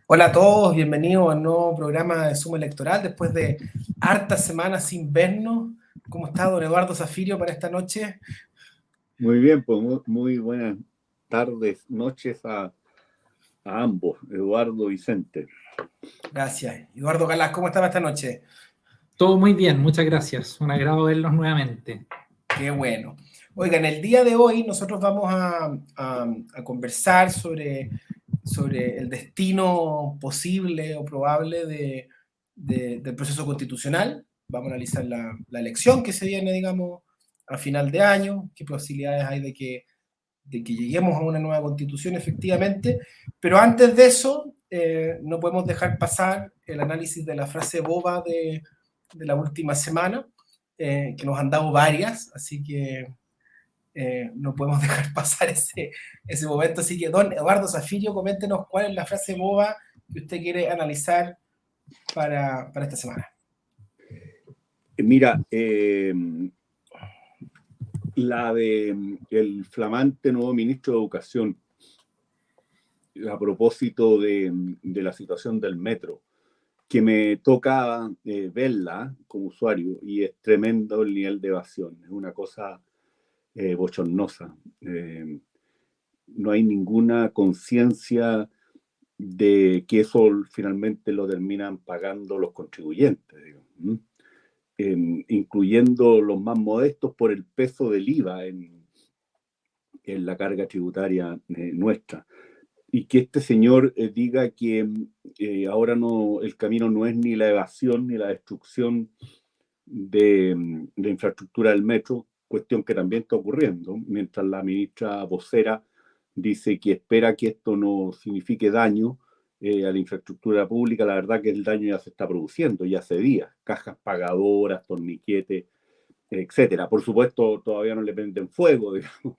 Hola a todos, bienvenidos al nuevo programa de Suma Electoral después de hartas semanas sin vernos. ¿Cómo está don Eduardo Zafirio para esta noche? Muy bien, pues muy buenas tardes, noches a ambos, Eduardo Vicente. Gracias. Eduardo Galás, ¿cómo está para esta noche? Todo muy bien, muchas gracias. Un agrado verlos nuevamente. Qué bueno. Oigan, el día de hoy nosotros vamos a conversar sobre el destino posible o probable del proceso constitucional. Vamos a analizar la elección que se viene, digamos, a final de año, qué posibilidades hay de que lleguemos a una nueva constitución efectivamente, pero antes de eso no podemos dejar pasar el análisis de la frase boba de la última semana, que nos han dado varias, así que no podemos dejar pasar ese momento. Así que, don Eduardo Zafirio, coméntenos cuál es la frase boba que usted quiere analizar para esta semana. Mira, la de el flamante nuevo ministro de Educación, a propósito de la situación del metro, que me toca verla como usuario, y es tremendo el nivel de evasión, es una cosa bochornosa. No hay ninguna conciencia de que eso finalmente lo terminan pagando los contribuyentes, digamos, incluyendo los más modestos por el peso del IVA en la carga tributaria nuestra. Y que este señor diga que ahora no, el camino no es ni la evasión ni la destrucción de infraestructura del metro, cuestión que también está ocurriendo, mientras la ministra vocera dice que espera que esto no signifique daño a la infraestructura pública. La verdad que el daño ya se está produciendo, ya hace días, cajas pagadoras, torniquetes, etcétera. Por supuesto, todavía no le prenden fuego, digamos,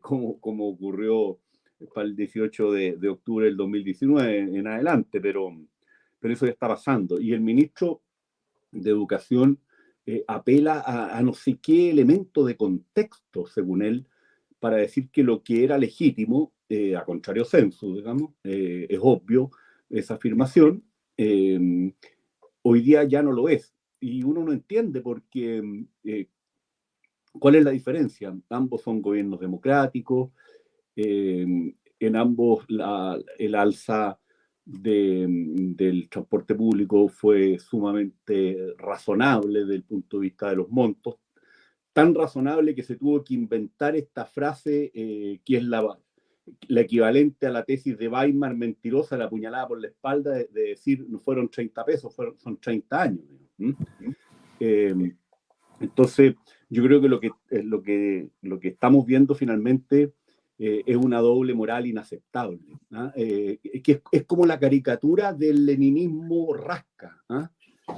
como ocurrió para el 18 de octubre del 2019 en adelante, pero eso ya está pasando. Y el ministro de Educación apela a no sé qué elemento de contexto, según él, para decir que lo que era legítimo, a contrario censo, digamos, es obvio esa afirmación, hoy día ya no lo es. Y uno no entiende porque cuál es la diferencia. Ambos son gobiernos democráticos, en ambos el alza del transporte público fue sumamente razonable desde el punto de vista de los montos, tan razonable que se tuvo que inventar esta frase que es la equivalente a la tesis de Weimar mentirosa, la puñalada por la espalda, de decir no fueron 30 pesos, son 30 años. Entonces, yo creo que lo que estamos viendo finalmente es una doble moral inaceptable, ¿ah? Que es como la caricatura del leninismo rasca, ¿ah?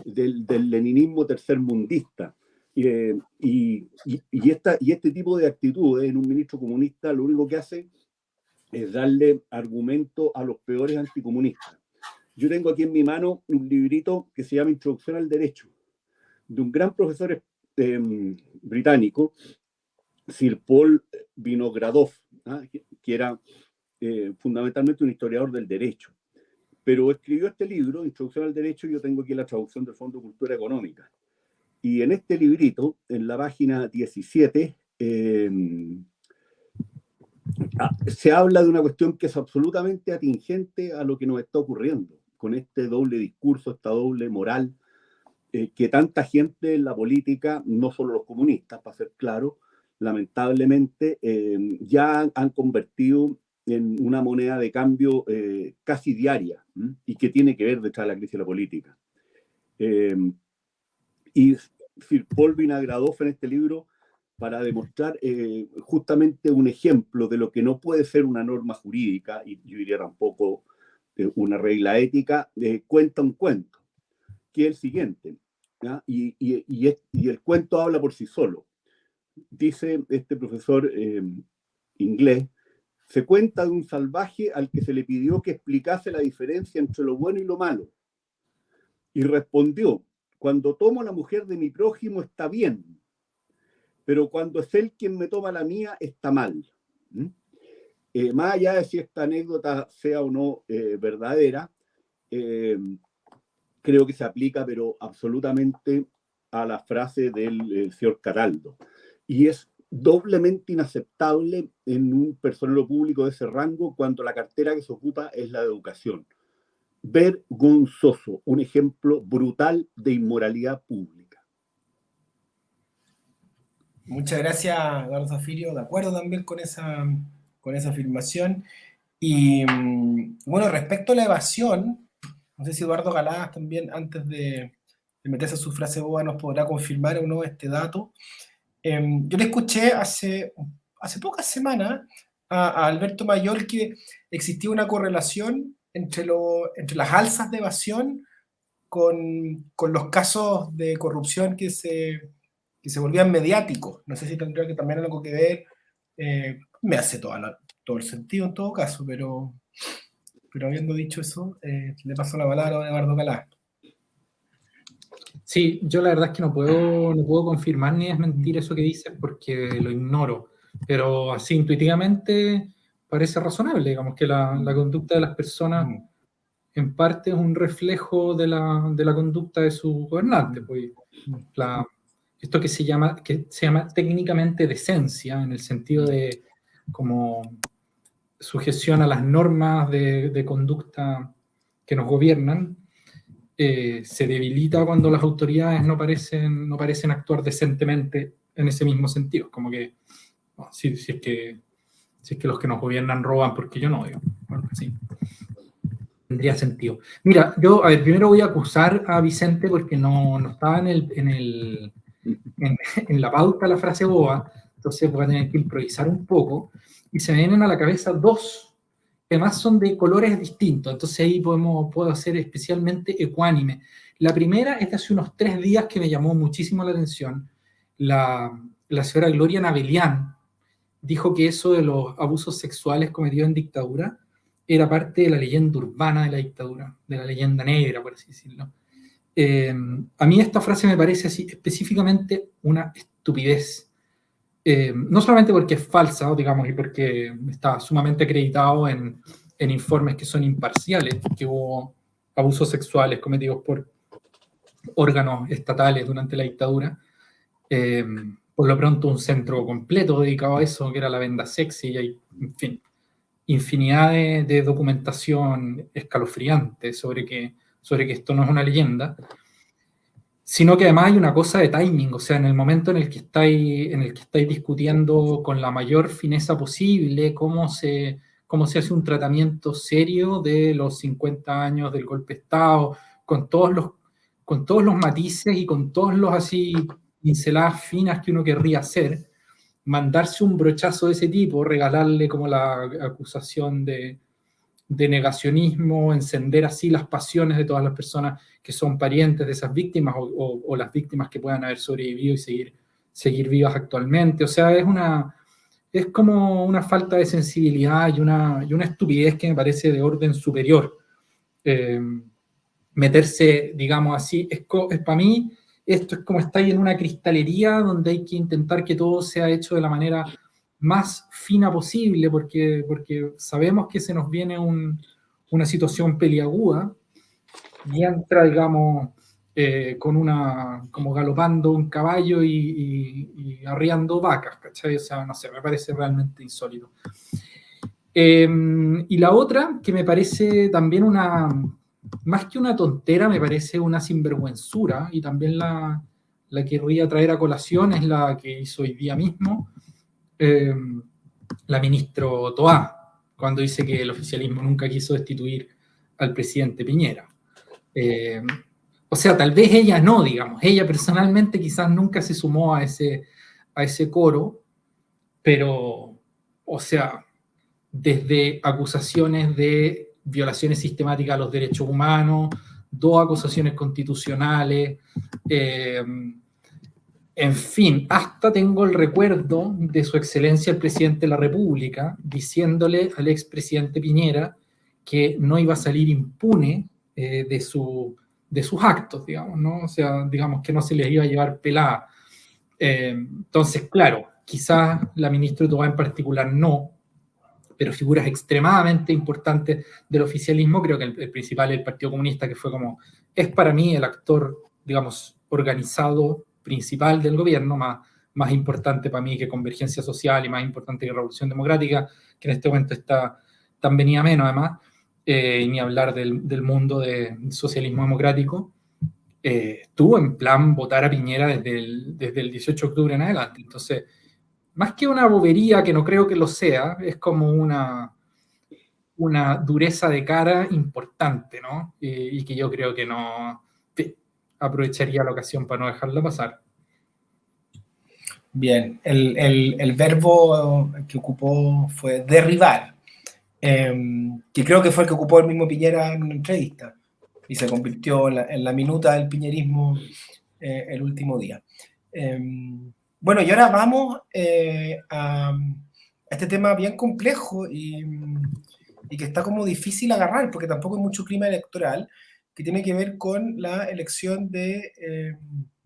Del leninismo tercermundista. Y este tipo de actitudes en un ministro comunista lo único que hace es darle argumento a los peores anticomunistas. Yo tengo aquí en mi mano un librito que se llama Introducción al Derecho, de un gran profesor británico, Sir Paul Vinogradov, ¿ah? que era fundamentalmente un historiador del derecho. Pero escribió este libro, Introducción al Derecho, y yo tengo aquí la traducción del Fondo de Cultura Económica. Y en este librito, en la página 17, se habla de una cuestión que es absolutamente atingente a lo que nos está ocurriendo, con este doble discurso, esta doble moral, que tanta gente en la política, no solo los comunistas, para ser claro, lamentablemente ya han convertido en una moneda de cambio casi diaria, y que tiene que ver detrás de la crisis de la política. Y Sir Paul Vinogradov en este libro, para demostrar justamente un ejemplo de lo que no puede ser una norma jurídica, y yo diría tampoco una regla ética, cuenta un cuento, que es el siguiente, ¿ya? Y el cuento habla por sí solo. Dice este profesor inglés: se cuenta de un salvaje al que se le pidió que explicase la diferencia entre lo bueno y lo malo. Y respondió: cuando tomo la mujer de mi prójimo está bien, pero cuando es él quien me toma la mía está mal. más allá de si esta anécdota sea o no verdadera, creo que se aplica, pero absolutamente a la frase del señor Cataldo. Y es doblemente inaceptable en un personero público de ese rango cuando la cartera que se ocupa es la de educación. Vergonzoso, un ejemplo brutal de inmoralidad pública. Muchas gracias, Eduardo Zafirio. De acuerdo también con esa afirmación. Y bueno, respecto a la evasión, no sé si Eduardo Galás también, antes de meterse a su frase boba, nos podrá confirmar o no este dato. Yo le escuché hace pocas semanas a Alberto Mayor que existía una correlación entre las alzas de evasión con los casos de corrupción que se volvían mediáticos. No sé si tendría que también algo que ver. Me hace todo el sentido en todo caso, pero habiendo dicho eso, le paso la palabra a Eduardo Galás. Sí, yo la verdad es que no puedo confirmar ni desmentir eso que dices porque lo ignoro, pero así intuitivamente parece razonable, digamos, que la conducta de las personas en parte es un reflejo de la conducta de sus gobernantes. Pues, esto que se llama técnicamente decencia, en el sentido de como sujeción a las normas de conducta que nos gobiernan, se debilita cuando las autoridades no parecen actuar decentemente en ese mismo sentido. Como que, no, si es que los que nos gobiernan roban, porque yo no, digo. Bueno, sí. Tendría sentido. Mira, yo, a ver, primero voy a acusar a Vicente porque no estaba en la pauta la frase boba, entonces voy a tener que improvisar un poco, y se me vienen a la cabeza dos que además son de colores distintos, entonces ahí puedo ser especialmente ecuánime. La primera es de hace unos 3 días que me llamó muchísimo la atención. La señora Gloria Navelian dijo que eso de los abusos sexuales cometidos en dictadura era parte de la leyenda urbana de la dictadura, de la leyenda negra, por así decirlo. A mí esta frase me parece así específicamente una estupidez. No solamente porque es falsa, digamos, y porque está sumamente acreditado en informes que son imparciales, que hubo abusos sexuales cometidos por órganos estatales durante la dictadura. Por lo pronto un centro completo dedicado a eso, que era la Venda Sexy, y hay, en fin, infinidad de documentación escalofriante sobre que esto no es una leyenda, sino que además hay una cosa de timing, o sea, en el momento en el que estáis discutiendo con la mayor fineza posible cómo se hace un tratamiento serio de los 50 años del golpe de Estado, con todos los matices y con todos los así pinceladas finas que uno querría hacer, mandarse un brochazo de ese tipo, regalarle como la acusación de negacionismo, encender así las pasiones de todas las personas que son parientes de esas víctimas o las víctimas que puedan haber sobrevivido y seguir vivas actualmente. O sea, es como una falta de sensibilidad y una estupidez que me parece de orden superior. Meterse, digamos así, es para mí, esto es como estar en una cristalería donde hay que intentar que todo sea hecho de la manera más fina posible, porque sabemos que se nos viene una situación peliaguda y entra, digamos, como galopando un caballo y arriando vacas, ¿cachai? O sea, no sé, me parece realmente insólito. Y la otra, que me parece también más que una tontera, me parece una sinvergüenzura, y también la querría traer a colación, es la que hizo hoy día mismo la ministro Toá, cuando dice que el oficialismo nunca quiso destituir al presidente Piñera. O sea, tal vez ella no, digamos, ella personalmente quizás nunca se sumó a ese coro, pero, o sea, desde acusaciones de violaciones sistemáticas a los derechos humanos, 2 acusaciones constitucionales, en fin, hasta tengo el recuerdo de su excelencia el presidente de la República diciéndole al expresidente Piñera que no iba a salir impune de sus actos, digamos, ¿no? O sea, digamos que no se les iba a llevar pelada. Entonces, claro, quizás la ministra Toá en particular no, pero figuras extremadamente importantes del oficialismo. Creo que el principal es el Partido Comunista, que fue como, es para mí el actor, digamos, organizado principal del gobierno, más importante para mí que Convergencia Social y más importante que Revolución Democrática, que en este momento está tan venida menos además, y ni hablar del mundo del socialismo democrático. Estuvo en plan votar a Piñera desde el 18 de octubre en adelante. Entonces, más que una bobería, que no creo que lo sea, es como una dureza de cara importante, ¿no? Y que yo creo que no aprovecharía la ocasión para no dejarla pasar. Bien, el verbo que ocupó fue derribar, que creo que fue el que ocupó el mismo Piñera en una entrevista y se convirtió en la minuta del piñerismo el último día. Bueno, y ahora vamos a este tema bien complejo y que está como difícil agarrar, porque tampoco hay mucho clima electoral, que tiene que ver con la elección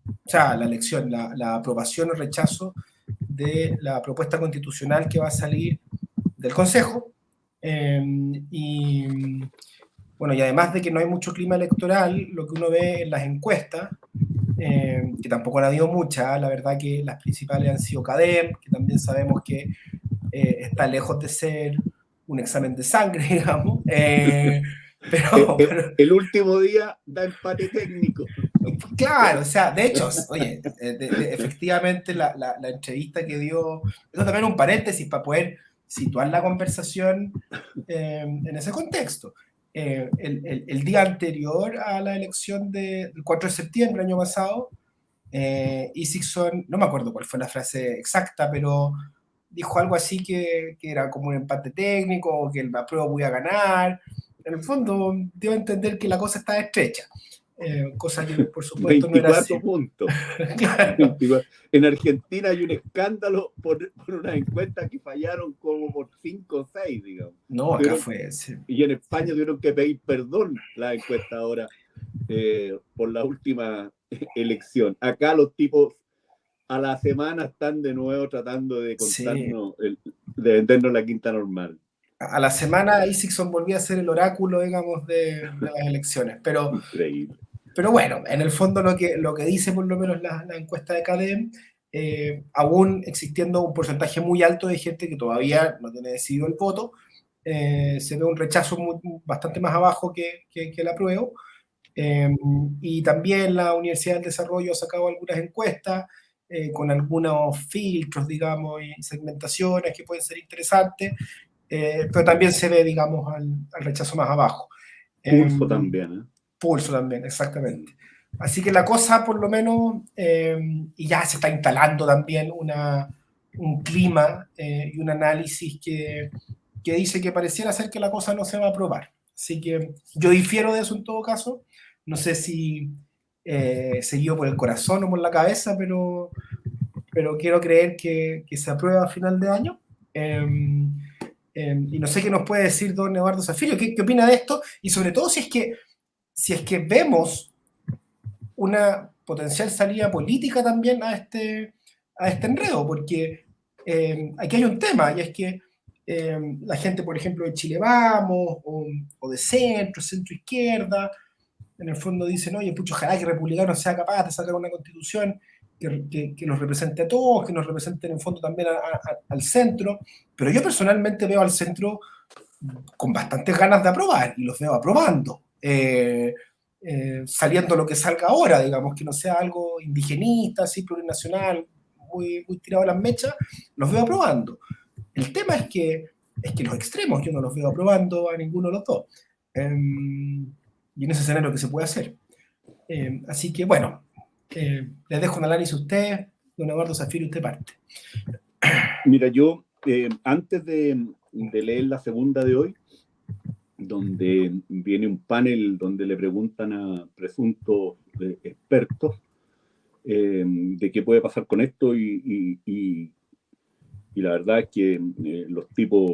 o sea, la aprobación o rechazo de la propuesta constitucional que va a salir del Consejo. Y bueno, y además de que no hay mucho clima electoral, lo que uno ve en las encuestas, que tampoco han habido muchas, la verdad que las principales han sido CADEM, que también sabemos que está lejos de ser un examen de sangre, digamos. Pero el último día da empate técnico. claro, o sea, de hecho, oye, efectivamente la entrevista que dio, eso también un paréntesis para poder situar la conversación en ese contexto. El día anterior a la elección del 4 de septiembre año pasado, Isakson, no me acuerdo cuál fue la frase exacta, pero dijo algo así que era como un empate técnico, o que el apruebo voy a ganar. En el fondo, dio a entender que la cosa estaba estrecha. Cosa que por supuesto 24 no era así. puntos. Claro. 24. En Argentina hay un escándalo por unas encuestas que fallaron como por 5 o 6, digamos. No, acá fue ese. Y en España tuvieron que pedir perdón la encuesta ahora por la última elección. Acá los tipos a la semana están de nuevo tratando de contarnos, de vendernos la quinta normal. A la semana Isakson volvía a ser el oráculo, digamos, de las elecciones. Increíble. Pero bueno, en el fondo lo que dice por lo menos la encuesta de CADEM, aún existiendo un porcentaje muy alto de gente que todavía no tiene decidido el voto, se ve un rechazo bastante más abajo que el apruebo. Y también la Universidad del Desarrollo ha sacado algunas encuestas con algunos filtros, digamos, y segmentaciones que pueden ser interesantes, pero también se ve, digamos, al rechazo más abajo. Pulso también, ¿eh? Pulso también, exactamente. Así que la cosa, por lo menos, y ya se está instalando también un clima y un análisis que dice que pareciera ser que la cosa no se va a aprobar. Así que yo difiero de eso en todo caso. No sé si se guió por el corazón o por la cabeza, pero quiero creer que se aprueba a final de año. Y no sé qué nos puede decir don Eduardo Zafirio, ¿qué opina de esto? Y sobre todo si es que vemos una potencial salida política también a este enredo, porque aquí hay un tema, y es que la gente, por ejemplo, de Chile Vamos, o de centro izquierda, en el fondo dicen, oye, pucho, ojalá que Republicano sea capaz de sacar una constitución que nos represente a todos, que nos represente en el fondo también al centro, pero yo personalmente veo al centro con bastantes ganas de aprobar, y los veo aprobando, saliendo lo que salga ahora, digamos, que no sea algo indigenista, así, plurinacional, muy tirado a las mechas, los veo aprobando. El tema es que los extremos yo no los veo aprobando a ninguno de los dos. Y en ese escenario que se puede hacer. Así que, bueno, les dejo un análisis a ustedes. Don Eduardo Zafirio, usted parte. Mira, yo, antes de leer la segunda de hoy, donde viene un panel donde le preguntan a presuntos expertos de qué puede pasar con esto, y la verdad es que los tipos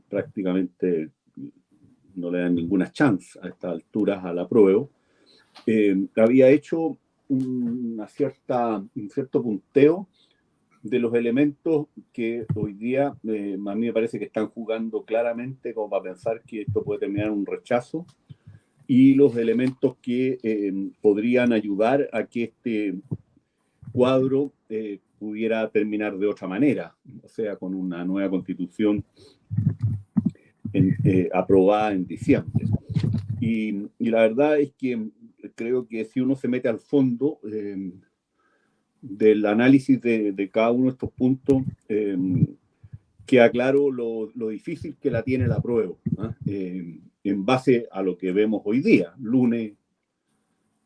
prácticamente no le dan ninguna chance a estas alturas a la prueba. Había hecho un cierto punteo de los elementos que hoy día a mí me parece que están jugando claramente como para pensar que esto puede terminar en un rechazo, y los elementos que podrían ayudar a que este cuadro pudiera terminar de otra manera, o sea, con una nueva constitución aprobada en diciembre. Y la verdad es que creo que si uno se mete al fondo del análisis de cada uno de estos puntos, queda claro lo difícil que la tiene la prueba, en base a lo que vemos hoy día, lunes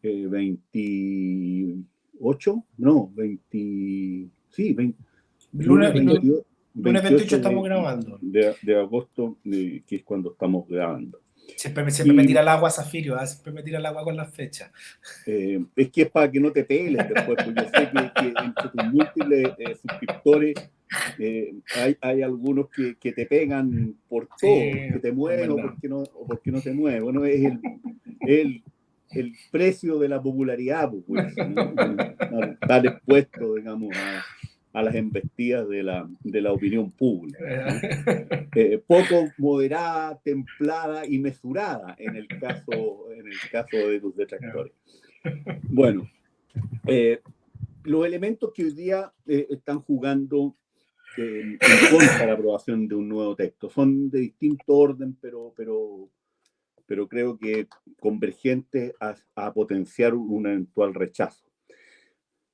28, no, 20, sí, 20, lunes 28 estamos grabando. De agosto, que es cuando estamos grabando. Siempre me tira el agua Zafirio, siempre me tira el agua con las fechas. Es que es para que no te peles después, porque yo sé que entre tus múltiples suscriptores hay algunos que te pegan por todo, que te mueven o porque no te mueven. Bueno, es el precio de la popularidad, pues, ¿no? Estar expuesto, digamos, a las embestidas de la opinión pública, ¿no? Poco moderada, templada y mesurada en el caso de tus detractores. Bueno, los elementos que hoy día están jugando en contra de la aprobación de un nuevo texto son de distinto orden, pero creo que convergentes a potenciar un eventual rechazo.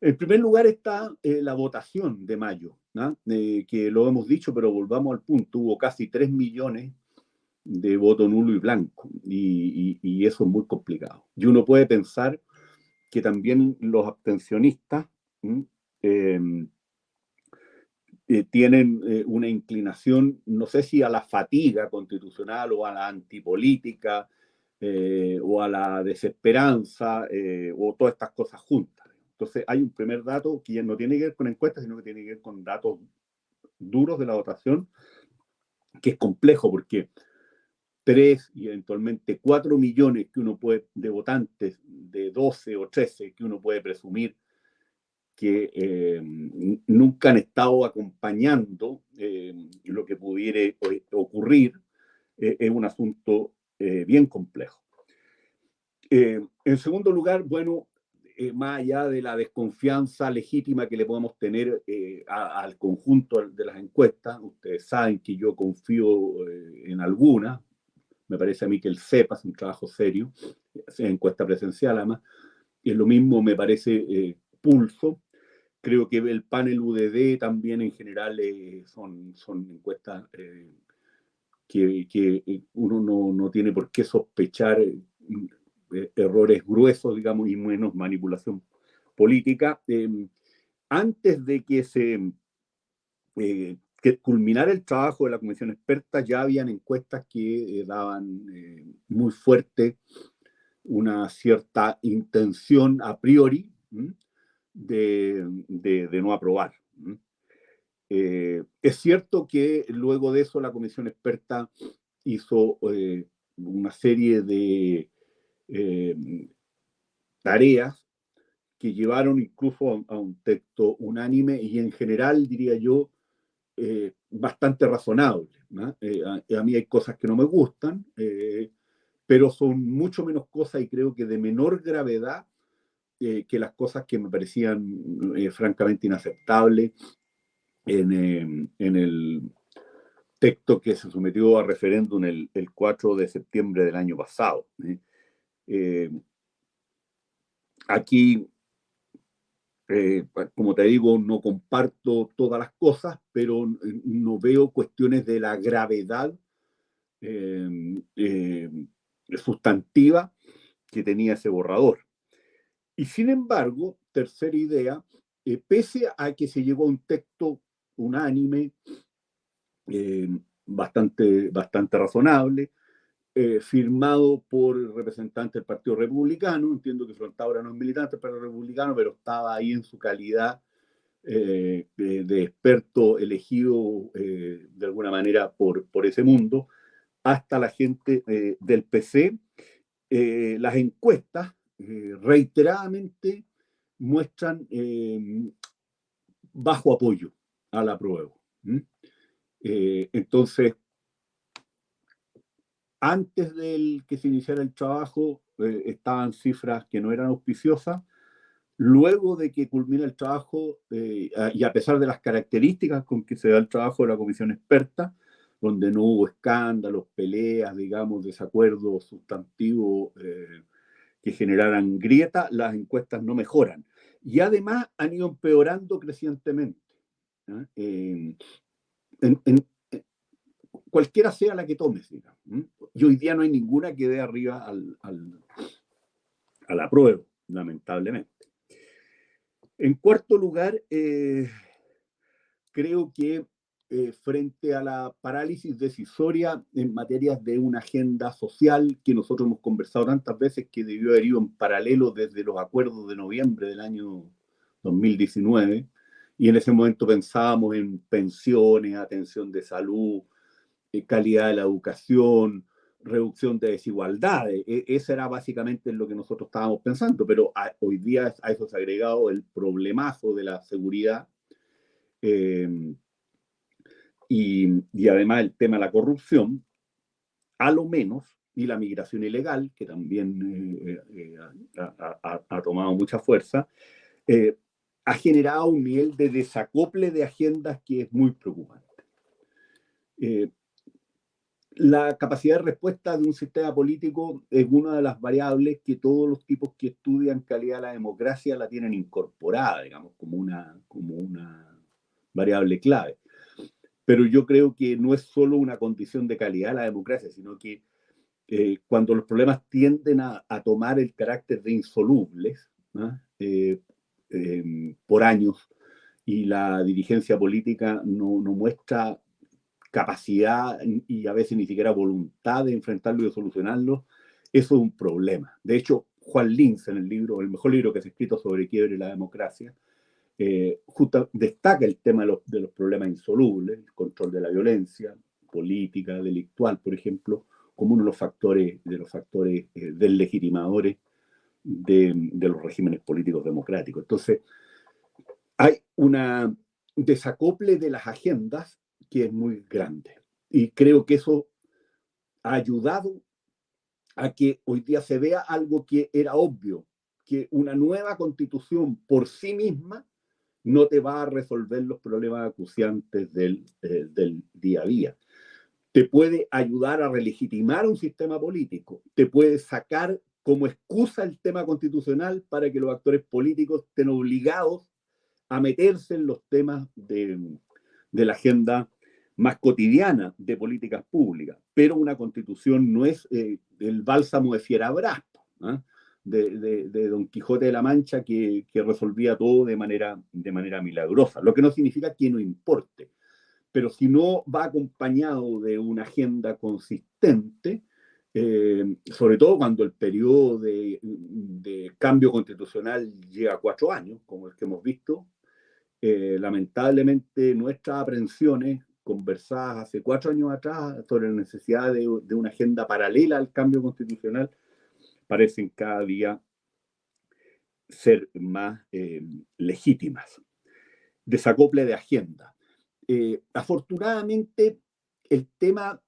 En primer lugar está la votación de mayo, ¿no? Que lo hemos dicho, pero volvamos al punto. Hubo casi 3 millones de voto nulo y blanco, y eso es muy complicado. Y uno puede pensar que también los abstencionistas tienen una inclinación, no sé si a la fatiga constitucional o a la antipolítica o a la desesperanza o todas estas cosas juntas. Entonces hay un primer dato que ya no tiene que ver con encuestas, sino que tiene que ver con datos duros de la votación, que es complejo porque 3 y eventualmente 4 millones que uno puede, de votantes de 12 o 13 que uno puede presumir que nunca han estado acompañando lo que pudiera ocurrir, es un asunto bien complejo. En segundo lugar, bueno, más allá de la desconfianza legítima que le podemos tener al conjunto de las encuestas, ustedes saben que yo confío en algunas. Me parece a mí que el CEPA es un trabajo serio, encuesta presencial además, y lo mismo me parece Pulso. Creo que el panel UDD también en general son encuestas que uno no tiene por qué sospechar errores gruesos, digamos, y menos manipulación política. Antes de que culminara el trabajo de la comisión experta, ya habían encuestas que daban muy fuerte una cierta intención a priori de no aprobar. Es cierto que luego de eso la comisión experta hizo una serie de tareas que llevaron incluso a un texto unánime y en general, diría yo, bastante razonable, ¿no? A mí hay cosas que no me gustan, pero son mucho menos cosas y creo que de menor gravedad que las cosas que me parecían francamente inaceptables en el texto que se sometió a referéndum el 4 de septiembre del año pasado. Aquí, como te digo, no comparto todas las cosas, pero no veo cuestiones de la gravedad sustantiva que tenía ese borrador. Y sin embargo, tercera idea, pese a que se llegó a un texto unánime, bastante razonable, firmado por el representante del Partido Republicano. Entiendo que Frontaura no es militante del Partido Republicano, pero estaba ahí en su calidad de experto elegido de alguna manera por ese mundo, hasta la gente del PC. Las encuestas reiteradamente muestran bajo apoyo al apruebo. Entonces, antes de que se iniciara el trabajo, estaban cifras que no eran auspiciosas. Luego de que culmina el trabajo, y a pesar de las características con que se da el trabajo de la comisión experta, donde no hubo escándalos, peleas, digamos, desacuerdos sustantivos que generaran grieta, las encuestas no mejoran. Y además han ido empeorando crecientemente. Cualquiera sea la que tomes, digamos. Y hoy día no hay ninguna que dé arriba al apruebo, lamentablemente. En cuarto lugar, creo que frente a la parálisis decisoria en materias de una agenda social que nosotros hemos conversado tantas veces que debió haber ido en paralelo desde los acuerdos de noviembre del año 2019, y en ese momento pensábamos en pensiones, atención de salud, calidad de la educación, reducción de desigualdades. Eso era básicamente lo que nosotros estábamos pensando, pero hoy día a eso se ha agregado el problemazo de la seguridad y además el tema de la corrupción, a lo menos, y la migración ilegal, que también ha tomado mucha fuerza, ha generado un nivel de desacople de agendas que es muy preocupante. La capacidad de respuesta de un sistema político es una de las variables que todos los tipos que estudian calidad de la democracia la tienen incorporada, digamos, como una variable clave. Pero yo creo que no es solo una condición de calidad de la democracia, sino que cuando los problemas tienden a tomar el carácter de insolubles, ¿no? Por años, y la dirigencia política no muestra capacidad y a veces ni siquiera voluntad de enfrentarlo y de solucionarlo, eso es un problema. De hecho, Juan Linz, en el libro, el mejor libro que se ha escrito sobre quiebre y la democracia, justo destaca el tema de los problemas insolubles, el control de la violencia política, delictual, por ejemplo, como uno de los factores deslegitimadores de los regímenes políticos democráticos. Entonces, hay un desacople de las agendas que es muy grande. Y creo que eso ha ayudado a que hoy día se vea algo que era obvio, que una nueva constitución por sí misma no te va a resolver los problemas acuciantes del día a día. Te puede ayudar a relegitimar un sistema político, te puede sacar como excusa el tema constitucional para que los actores políticos estén obligados a meterse en los temas de la agenda más cotidiana de políticas públicas. Pero una constitución no es el bálsamo de Fierabras, ¿eh? de Don Quijote de la Mancha que resolvía todo de manera milagrosa, lo que no significa que no importe. Pero si no va acompañado de una agenda consistente, sobre todo cuando el periodo de cambio constitucional llega a 4 años, como el que hemos visto, lamentablemente nuestras aprensiones conversadas hace 4 años atrás sobre la necesidad de una agenda paralela al cambio constitucional parecen cada día ser más legítimas. Desacople de agenda. Afortunadamente, el tema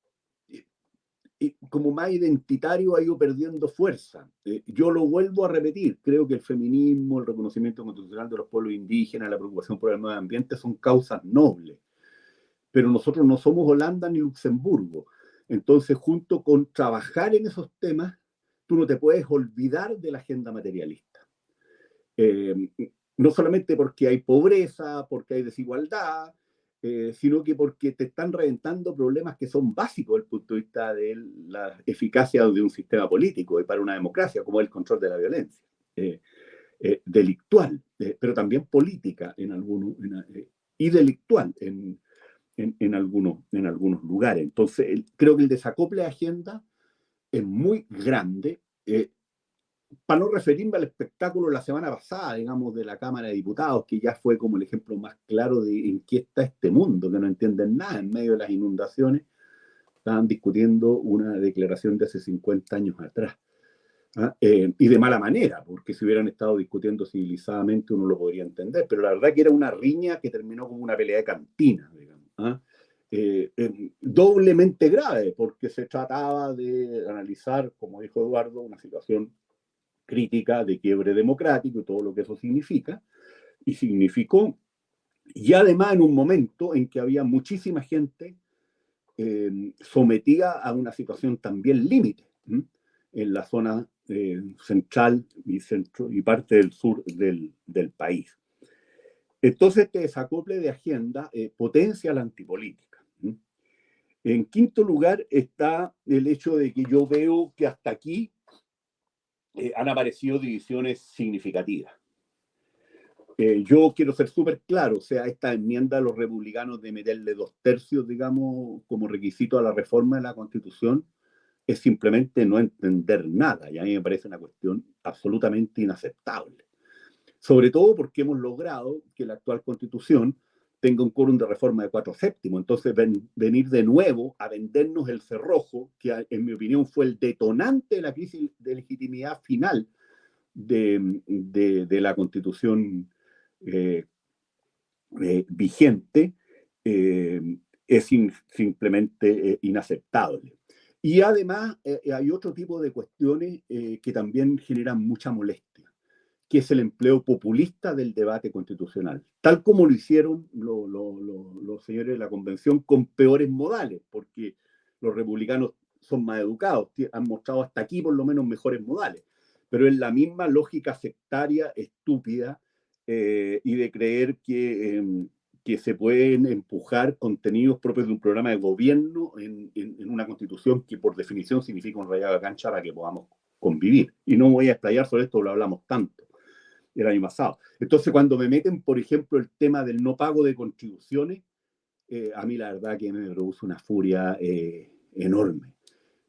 como más identitario ha ido perdiendo fuerza. Yo lo vuelvo a repetir, creo que el feminismo, el reconocimiento constitucional de los pueblos indígenas, la preocupación por el medio ambiente son causas nobles, pero nosotros no somos Holanda ni Luxemburgo. Entonces, junto con trabajar en esos temas, tú no te puedes olvidar de la agenda materialista. No solamente porque hay pobreza, porque hay desigualdad, sino que porque te están reventando problemas que son básicos desde el punto de vista de la eficacia de un sistema político y para una democracia, como el control de la violencia delictual, pero también política y delictual en algunos lugares. Entonces, creo que el desacople de agenda es muy grande. Para no referirme al espectáculo la semana pasada, digamos, de la Cámara de Diputados, que ya fue como el ejemplo más claro de en qué está este mundo, que no entienden nada en medio de las inundaciones, estaban discutiendo una declaración de hace 50 años atrás. Y de mala manera, porque si hubieran estado discutiendo civilizadamente uno lo podría entender, pero la verdad que era una riña que terminó como una pelea de cantina, digamos. Doblemente grave, porque se trataba de analizar, como dijo Eduardo, una situación crítica de quiebre democrático y todo lo que eso significa, y significó, y además en un momento en que había muchísima gente sometida a una situación también límite en la zona central y, centro, y parte del sur del país. Entonces, este desacople de agenda potencia la antipolítica. En quinto lugar está el hecho de que yo veo que hasta aquí han aparecido divisiones significativas. Yo quiero ser súper claro, o sea, esta enmienda de los republicanos de meterle 2/3, digamos, como requisito a la reforma de la Constitución, es simplemente no entender nada, y a mí me parece una cuestión absolutamente inaceptable. Sobre todo porque hemos logrado que la actual Constitución tenga un quórum de reforma de 4/7, entonces venir de nuevo a vendernos el cerrojo, que en mi opinión fue el detonante de la crisis de legitimidad final de la Constitución vigente, es simplemente inaceptable. Y además hay otro tipo de cuestiones que también generan mucha molestia, que es el empleo populista del debate constitucional, tal como lo hicieron los señores de la convención con peores modales, porque los republicanos son más educados, han mostrado hasta aquí por lo menos mejores modales, pero es la misma lógica sectaria, estúpida, y de creer que se pueden empujar contenidos propios de un programa de gobierno en una constitución que por definición significa un rayado de cancha para que podamos convivir. Y no me voy a explayar sobre esto, lo hablamos tanto el año pasado. Entonces, cuando me meten, por ejemplo, el tema del no pago de contribuciones, a mí la verdad que me produce una furia enorme,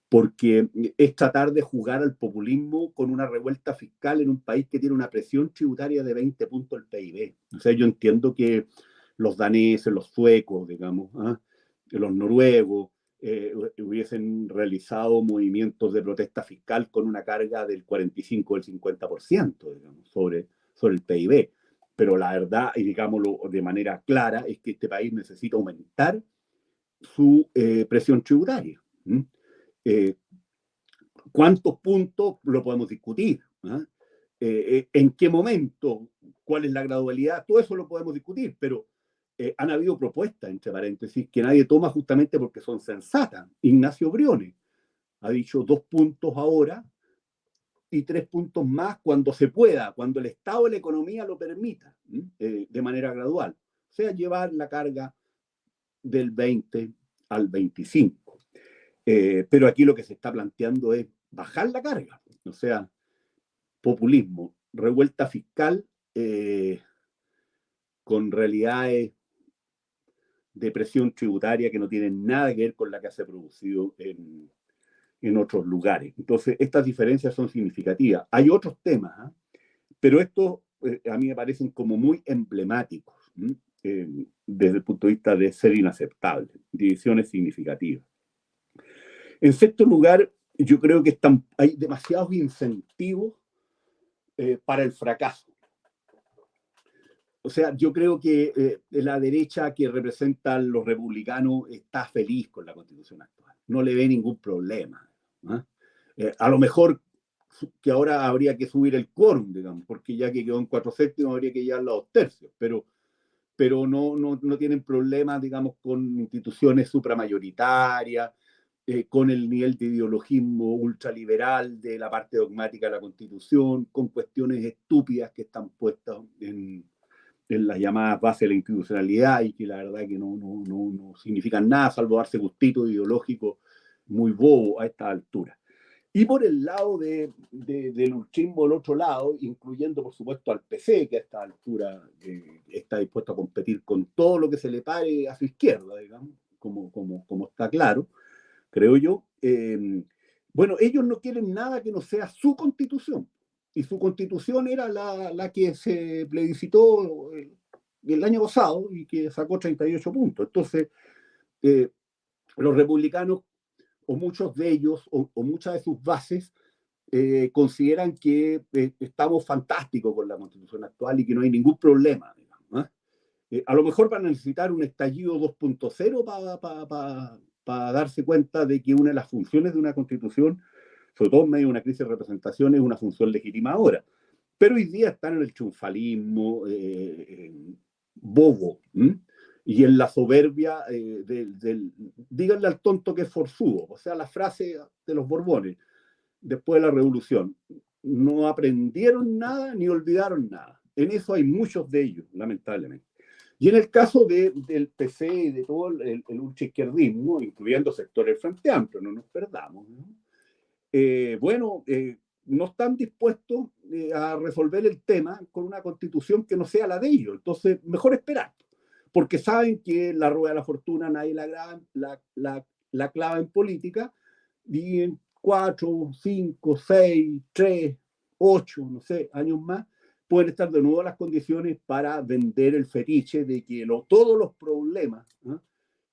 porque es tratar de jugar al populismo con una revuelta fiscal en un país que tiene una presión tributaria de 20 puntos del PIB. O sea, yo entiendo que los daneses, los suecos, digamos, los noruegos, hubiesen realizado movimientos de protesta fiscal con una carga del 45 o del 50%, digamos, sobre el PIB. Pero la verdad, y digámoslo de manera clara, es que este país necesita aumentar su presión tributaria. ¿Cuántos puntos? Lo podemos discutir. ¿En qué momento? ¿Cuál es la gradualidad? Todo eso lo podemos discutir, pero han habido propuestas, entre paréntesis, que nadie toma justamente porque son sensatas. Ignacio Briones ha dicho 2 puntos ahora y 3 puntos más cuando se pueda, cuando el estado de la economía lo permita, de manera gradual. O sea, llevar la carga del 20 al 25. Pero aquí lo que se está planteando es bajar la carga, o sea, populismo, revuelta fiscal con realidades de presión tributaria que no tienen nada que ver con la que se ha producido en otros lugares. Entonces, estas diferencias son significativas. Hay otros temas, pero estos a mí me parecen como muy emblemáticos desde el punto de vista de ser inaceptables, divisiones significativas. En sexto lugar, yo creo que hay demasiados incentivos para el fracaso. O sea, yo creo que la derecha que representan los republicanos está feliz con la Constitución actual. No le ve ningún problema. A lo mejor que ahora habría que subir el quórum, digamos, porque ya que quedó en 4/7 habría que llevarlo a 2/3, pero no tienen problemas, digamos, con instituciones supramayoritarias, con el nivel de ideologismo ultraliberal de la parte dogmática de la Constitución, con cuestiones estúpidas que están puestas en las llamadas bases de la institucionalidad y que la verdad que no significan nada, salvo darse gustito ideológico muy bobo a esta altura. Y por el lado del ultrismo, del otro lado, incluyendo por supuesto al PC, que a esta altura está dispuesto a competir con todo lo que se le pare a su izquierda, digamos, como está claro, creo yo. Bueno, ellos no quieren nada que no sea su constitución. Y su constitución era la que se plebiscitó el año pasado y que sacó 38 puntos. Entonces, los republicanos, o muchos de ellos, o muchas de sus bases, consideran que estamos fantásticos con la Constitución actual y que no hay ningún problema, digamos, a lo mejor van a necesitar un estallido 2.0 para darse cuenta de que una de las funciones de una Constitución, sobre todo en medio de una crisis de representación, es una función legitimadora. Pero hoy día están en el triunfalismo bobo, y en la soberbia díganle al tonto que es forzudo. O sea, la frase de los Borbones después de la Revolución: no aprendieron nada ni olvidaron nada. En eso hay muchos de ellos, lamentablemente. Y en el caso del PC y de todo el ultraizquierdismo, incluyendo sectores del Frente Amplio, no nos perdamos, ¿no? No están dispuestos a resolver el tema con una constitución que no sea la de ellos. Entonces, mejor esperar, porque saben que la rueda de la fortuna nadie la clava en política, y en 4, 5, 6, 3, 8, no sé, años más, pueden estar de nuevo las condiciones para vender el fetiche de que todos los problemas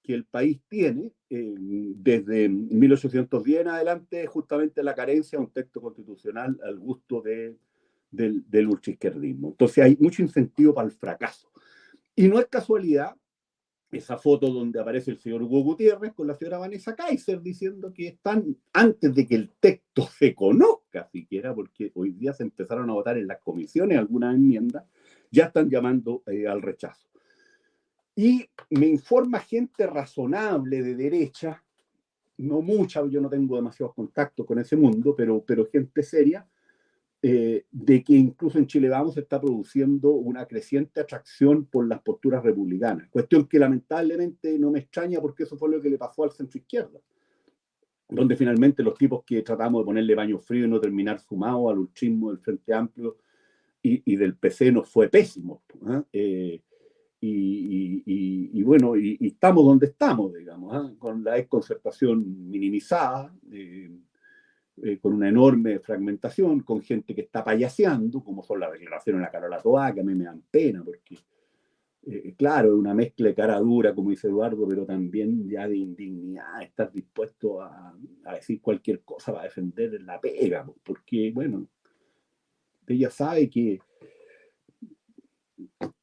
que el país tiene desde 1810 en adelante es justamente la carencia de un texto constitucional al gusto del ultraizquierdismo. Entonces hay mucho incentivo para el fracaso. Y no es casualidad esa foto donde aparece el señor Hugo Gutiérrez con la señora Vanessa Kaiser diciendo que están, antes de que el texto se conozca siquiera, porque hoy día se empezaron a votar en las comisiones algunas enmiendas, ya están llamando al rechazo. Y me informa gente razonable de derecha, no mucha, yo no tengo demasiados contactos con ese mundo, pero gente seria, de que incluso en Chile Vamos se está produciendo una creciente atracción por las posturas republicanas. Cuestión que lamentablemente no me extraña, porque eso fue lo que le pasó al centro izquierda, donde finalmente los tipos que tratamos de ponerle baño frío y no terminar sumados al ultrismo del Frente Amplio y del PC nos fue pésimo. Y bueno, y estamos donde estamos, digamos, con la desconcertación minimizada, con una enorme fragmentación, con gente que está payaseando, como son las declaraciones de la Carola Toá, que a mí me dan pena, porque, claro, es una mezcla de cara dura, como dice Eduardo, pero también ya de indignidad, estar dispuesto a decir cualquier cosa para defender la pega, porque, bueno, ella sabe que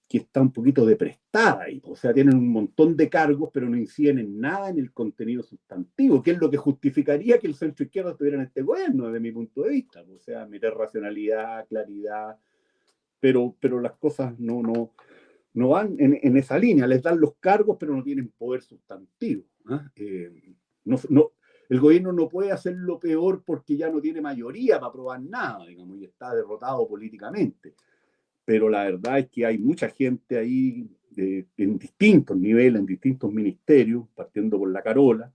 está un poquito deprestada ahí. O sea, tienen un montón de cargos, pero no inciden en nada en el contenido sustantivo, que es lo que justificaría que el centro izquierdo estuviera en este gobierno, desde mi punto de vista. O sea, meter racionalidad, claridad, pero las cosas no van en esa línea. Les dan los cargos, pero no tienen poder sustantivo. El gobierno no puede hacer lo peor porque ya no tiene mayoría para aprobar nada, digamos, y está derrotado políticamente. Pero la verdad es que hay mucha gente ahí en distintos niveles, en distintos ministerios, partiendo por la Carola,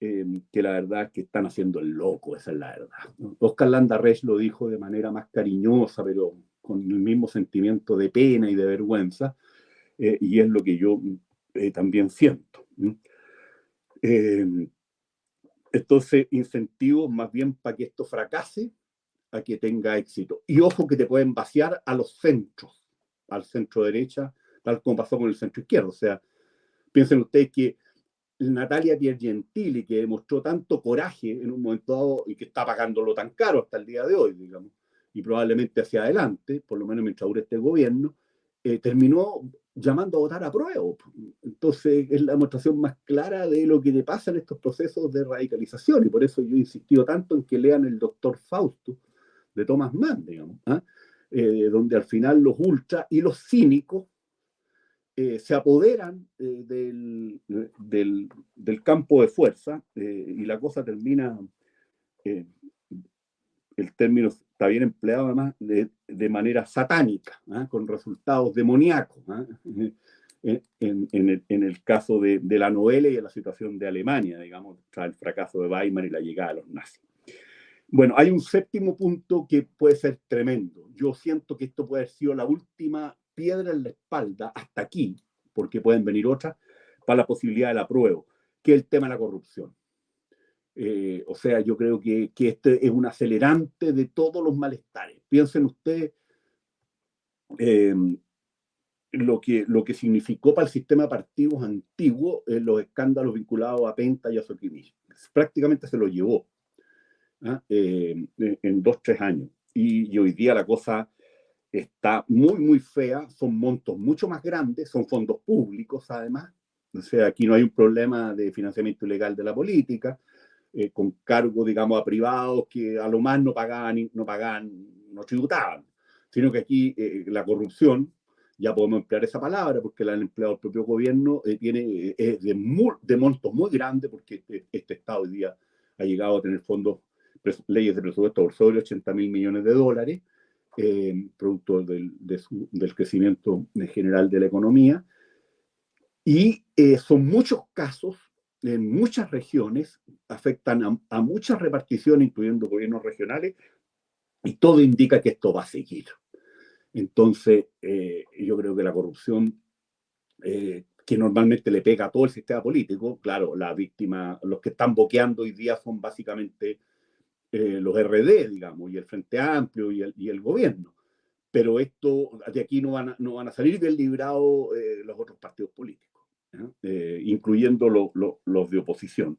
que la verdad es que están haciendo el loco, esa es la verdad. Oscar Landarrech lo dijo de manera más cariñosa, pero con el mismo sentimiento de pena y de vergüenza, y es lo que yo también siento. Entonces, incentivos más bien para que esto fracase, a que tenga éxito. Y ojo que te pueden vaciar a los centros, al centro derecha, tal como pasó con el centro izquierdo. O sea, piensen ustedes que Natalia Piergentili, que demostró tanto coraje en un momento dado y que está pagándolo tan caro hasta el día de hoy, digamos, y probablemente hacia adelante, por lo menos mientras dure este gobierno, terminó llamando a votar a prueba. Entonces es la demostración más clara de lo que le pasa en estos procesos de radicalización, y por eso yo he insistido tanto en que lean El Doctor Fausto de Thomas Mann, digamos, donde al final los ultras y los cínicos se apoderan del campo de fuerza, y la cosa termina, el término está bien empleado además, de manera satánica, con resultados demoníacos, en el caso de la novela y de la situación de Alemania, digamos, tras el fracaso de Weimar y la llegada de los nazis. Bueno, hay un séptimo punto que puede ser tremendo. Yo siento que esto puede haber sido la última piedra en la espalda hasta aquí, porque pueden venir otras, para la posibilidad del apruebo, que es el tema de la corrupción. O sea, yo creo que este es un acelerante de todos los malestares. Piensen ustedes lo que significó para el sistema de partidos antiguo los escándalos vinculados a Penta y a Soquimich. Prácticamente se lo llevó. en 2-3 años. Y hoy día la cosa está muy, muy fea, son montos mucho más grandes, son fondos públicos además, o sea, aquí no hay un problema de financiamiento ilegal de la política, con cargo, digamos, a privados que a lo más no pagaban, no tributaban, sino que aquí la corrupción, ya podemos emplear esa palabra porque la han empleado el propio gobierno, tiene de montos muy grandes, porque este Estado hoy día ha llegado a tener fondos, leyes de presupuesto por sobre 80.000 millones de dólares, producto del crecimiento en general de la economía. Y son muchos casos en muchas regiones, afectan a muchas reparticiones, incluyendo gobiernos regionales, y todo indica que esto va a seguir. Entonces, yo creo que la corrupción, que normalmente le pega a todo el sistema político, claro, la víctima, los que están boqueando hoy día son básicamente los RD, digamos, y el Frente Amplio y el gobierno. Pero esto, de aquí no van a salir bien librados los otros partidos políticos, incluyendo los de oposición.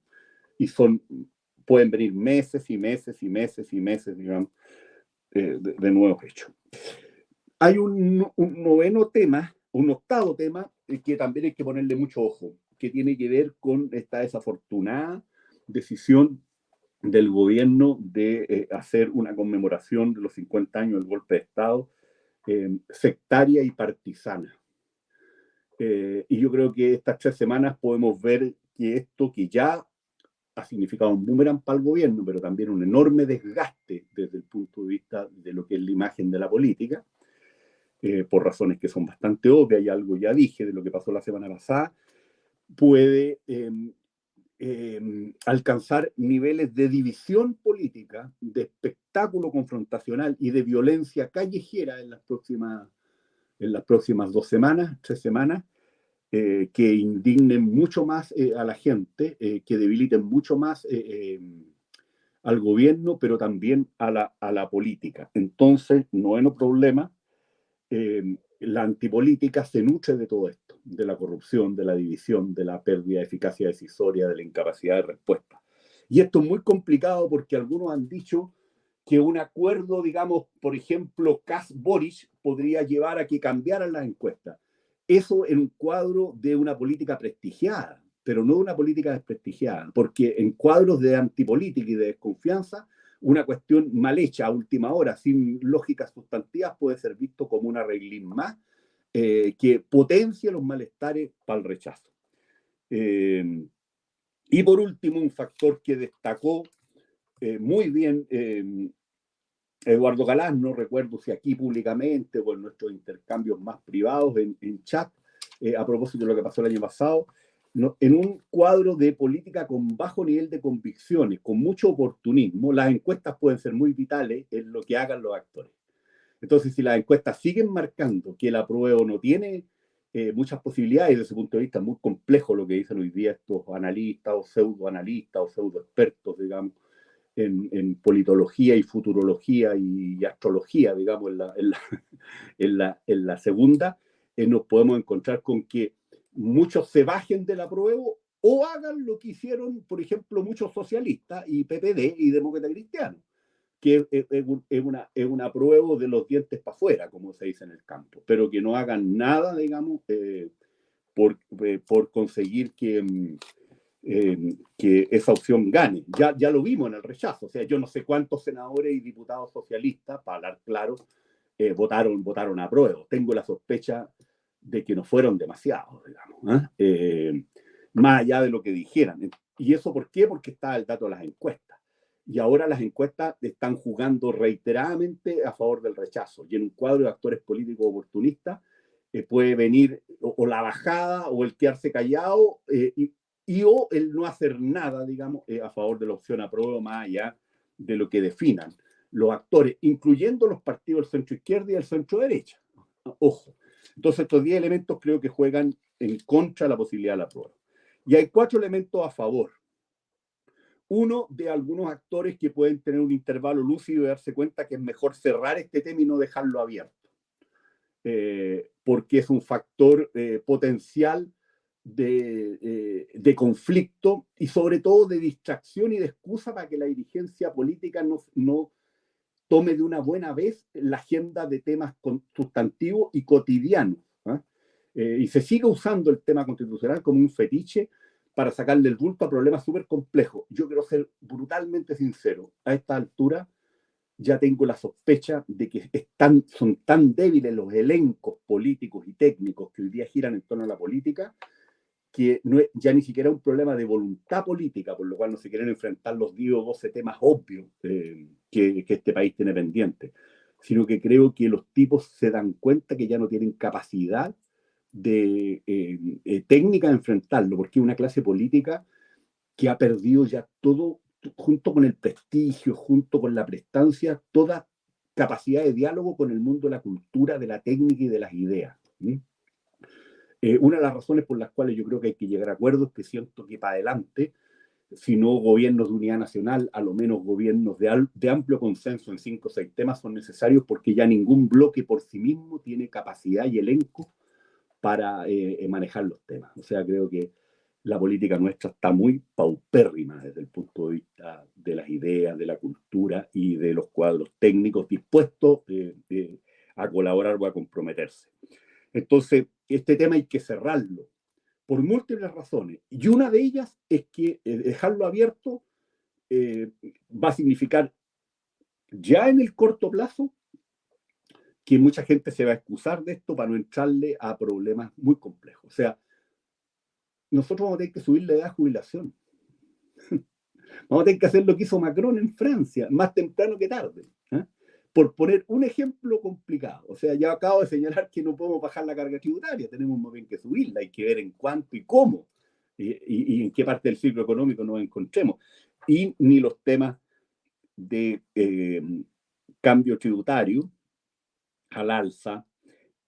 Y pueden venir meses y meses y meses y meses, digamos, de nuevos hechos. Hay un octavo tema que también hay que ponerle mucho ojo, que tiene que ver con esta desafortunada decisión del gobierno de hacer una conmemoración de los 50 años del golpe de Estado, sectaria y partisana. Y yo creo que estas 3 semanas podemos ver que esto, que ya ha significado un boomerang para el gobierno, pero también un enorme desgaste desde el punto de vista de lo que es la imagen de la política, por razones que son bastante obvias, y algo ya dije de lo que pasó la semana pasada, puede alcanzar niveles de división política, de espectáculo confrontacional y de violencia callejera en las próximas 2 semanas, 3 semanas, que indignen mucho más a la gente, que debiliten mucho más al gobierno, pero también a la política. Entonces, noveno problema, la antipolítica se nutre de todo esto, de la corrupción, de la división, de la pérdida de eficacia decisoria, de la incapacidad de respuesta. Y esto es muy complicado porque algunos han dicho que un acuerdo, digamos, por ejemplo, Kass-Boric podría llevar a que cambiaran las encuestas. Eso en un cuadro de una política prestigiada, pero no de una política desprestigiada, porque en cuadros de antipolítica y de desconfianza, una cuestión mal hecha a última hora, sin lógicas sustantivas, puede ser visto como un arreglín más que potencia los malestares para el rechazo. Y por último, un factor que destacó muy bien Eduardo Galán, no recuerdo si aquí públicamente o en nuestros intercambios más privados en chat, a propósito de lo que pasó el año pasado, en un cuadro de política con bajo nivel de convicciones, con mucho oportunismo, las encuestas pueden ser muy vitales en lo que hagan los actores. Entonces, si las encuestas siguen marcando que el apruebo no tiene muchas posibilidades, desde ese punto de vista es muy complejo lo que dicen hoy día estos analistas o pseudoanalistas o pseudoexpertos, digamos, en politología y futurología y astrología, digamos, en la segunda, nos podemos encontrar con que muchos se bajen del apruebo o hagan lo que hicieron, por ejemplo, muchos socialistas y PPD y demócratas cristianos, que es un apruebo de los dientes para afuera, como se dice en el campo, pero que no hagan nada, digamos, por conseguir que esa opción gane. Ya lo vimos en el rechazo. O sea, yo no sé cuántos senadores y diputados socialistas, para hablar claro, votaron a prueba. Tengo la sospecha de que no fueron demasiados, digamos, más allá de lo que dijeran. ¿Y eso por qué? Porque está el dato de las encuestas. Y ahora las encuestas están jugando reiteradamente a favor del rechazo. Y en un cuadro de actores políticos oportunistas puede venir o la bajada o el quedarse callado o el no hacer nada, digamos, a favor de la opción apruebo, más allá de lo que definan los actores, incluyendo los partidos del centro izquierda y del centro derecha. Ojo. Entonces, estos 10 elementos creo que juegan en contra de la posibilidad de la apruebo. Y hay 4 elementos a favor. Uno, de algunos actores que pueden tener un intervalo lúcido y darse cuenta que es mejor cerrar este tema y no dejarlo abierto. Porque es un factor potencial de conflicto y sobre todo de distracción y de excusa para que la dirigencia política no tome de una buena vez la agenda de temas sustantivos y cotidianos. Y se sigue usando el tema constitucional como un fetiche para sacarle el bulto a problemas súper complejos. Yo quiero ser brutalmente sincero. A esta altura ya tengo la sospecha de que son tan débiles los elencos políticos y técnicos que hoy día giran en torno a la política, que no es ya ni siquiera un problema de voluntad política, por lo cual no se quieren enfrentar los 10 o 12 temas obvios que este país tiene pendientes, sino que creo que los tipos se dan cuenta que ya no tienen capacidad técnica de enfrentarlo, porque es una clase política que ha perdido ya todo, junto con el prestigio, junto con la prestancia, toda capacidad de diálogo con el mundo de la cultura, de la técnica y de las ideas. Una de las razones por las cuales yo creo que hay que llegar a acuerdos es que siento que para adelante, si no gobiernos de unidad nacional, a lo menos gobiernos de amplio consenso en 5 o 6 temas son necesarios, porque ya ningún bloque por sí mismo tiene capacidad y elenco para manejar los temas. O sea, creo que la política nuestra está muy paupérrima desde el punto de vista de las ideas, de la cultura y de los cuadros técnicos dispuestos a colaborar o a comprometerse. Entonces, este tema hay que cerrarlo por múltiples razones. Y una de ellas es que dejarlo abierto va a significar ya en el corto plazo que mucha gente se va a excusar de esto para no entrarle a problemas muy complejos. O sea, nosotros vamos a tener que subir la edad de jubilación. Vamos a tener que hacer lo que hizo Macron en Francia, más temprano que tarde. Por poner un ejemplo complicado. O sea, ya acabo de señalar que no podemos bajar la carga tributaria, tenemos más bien que subirla, hay que ver en cuánto y cómo, y en qué parte del ciclo económico nos encontremos. Y ni los temas de cambio tributario al alza,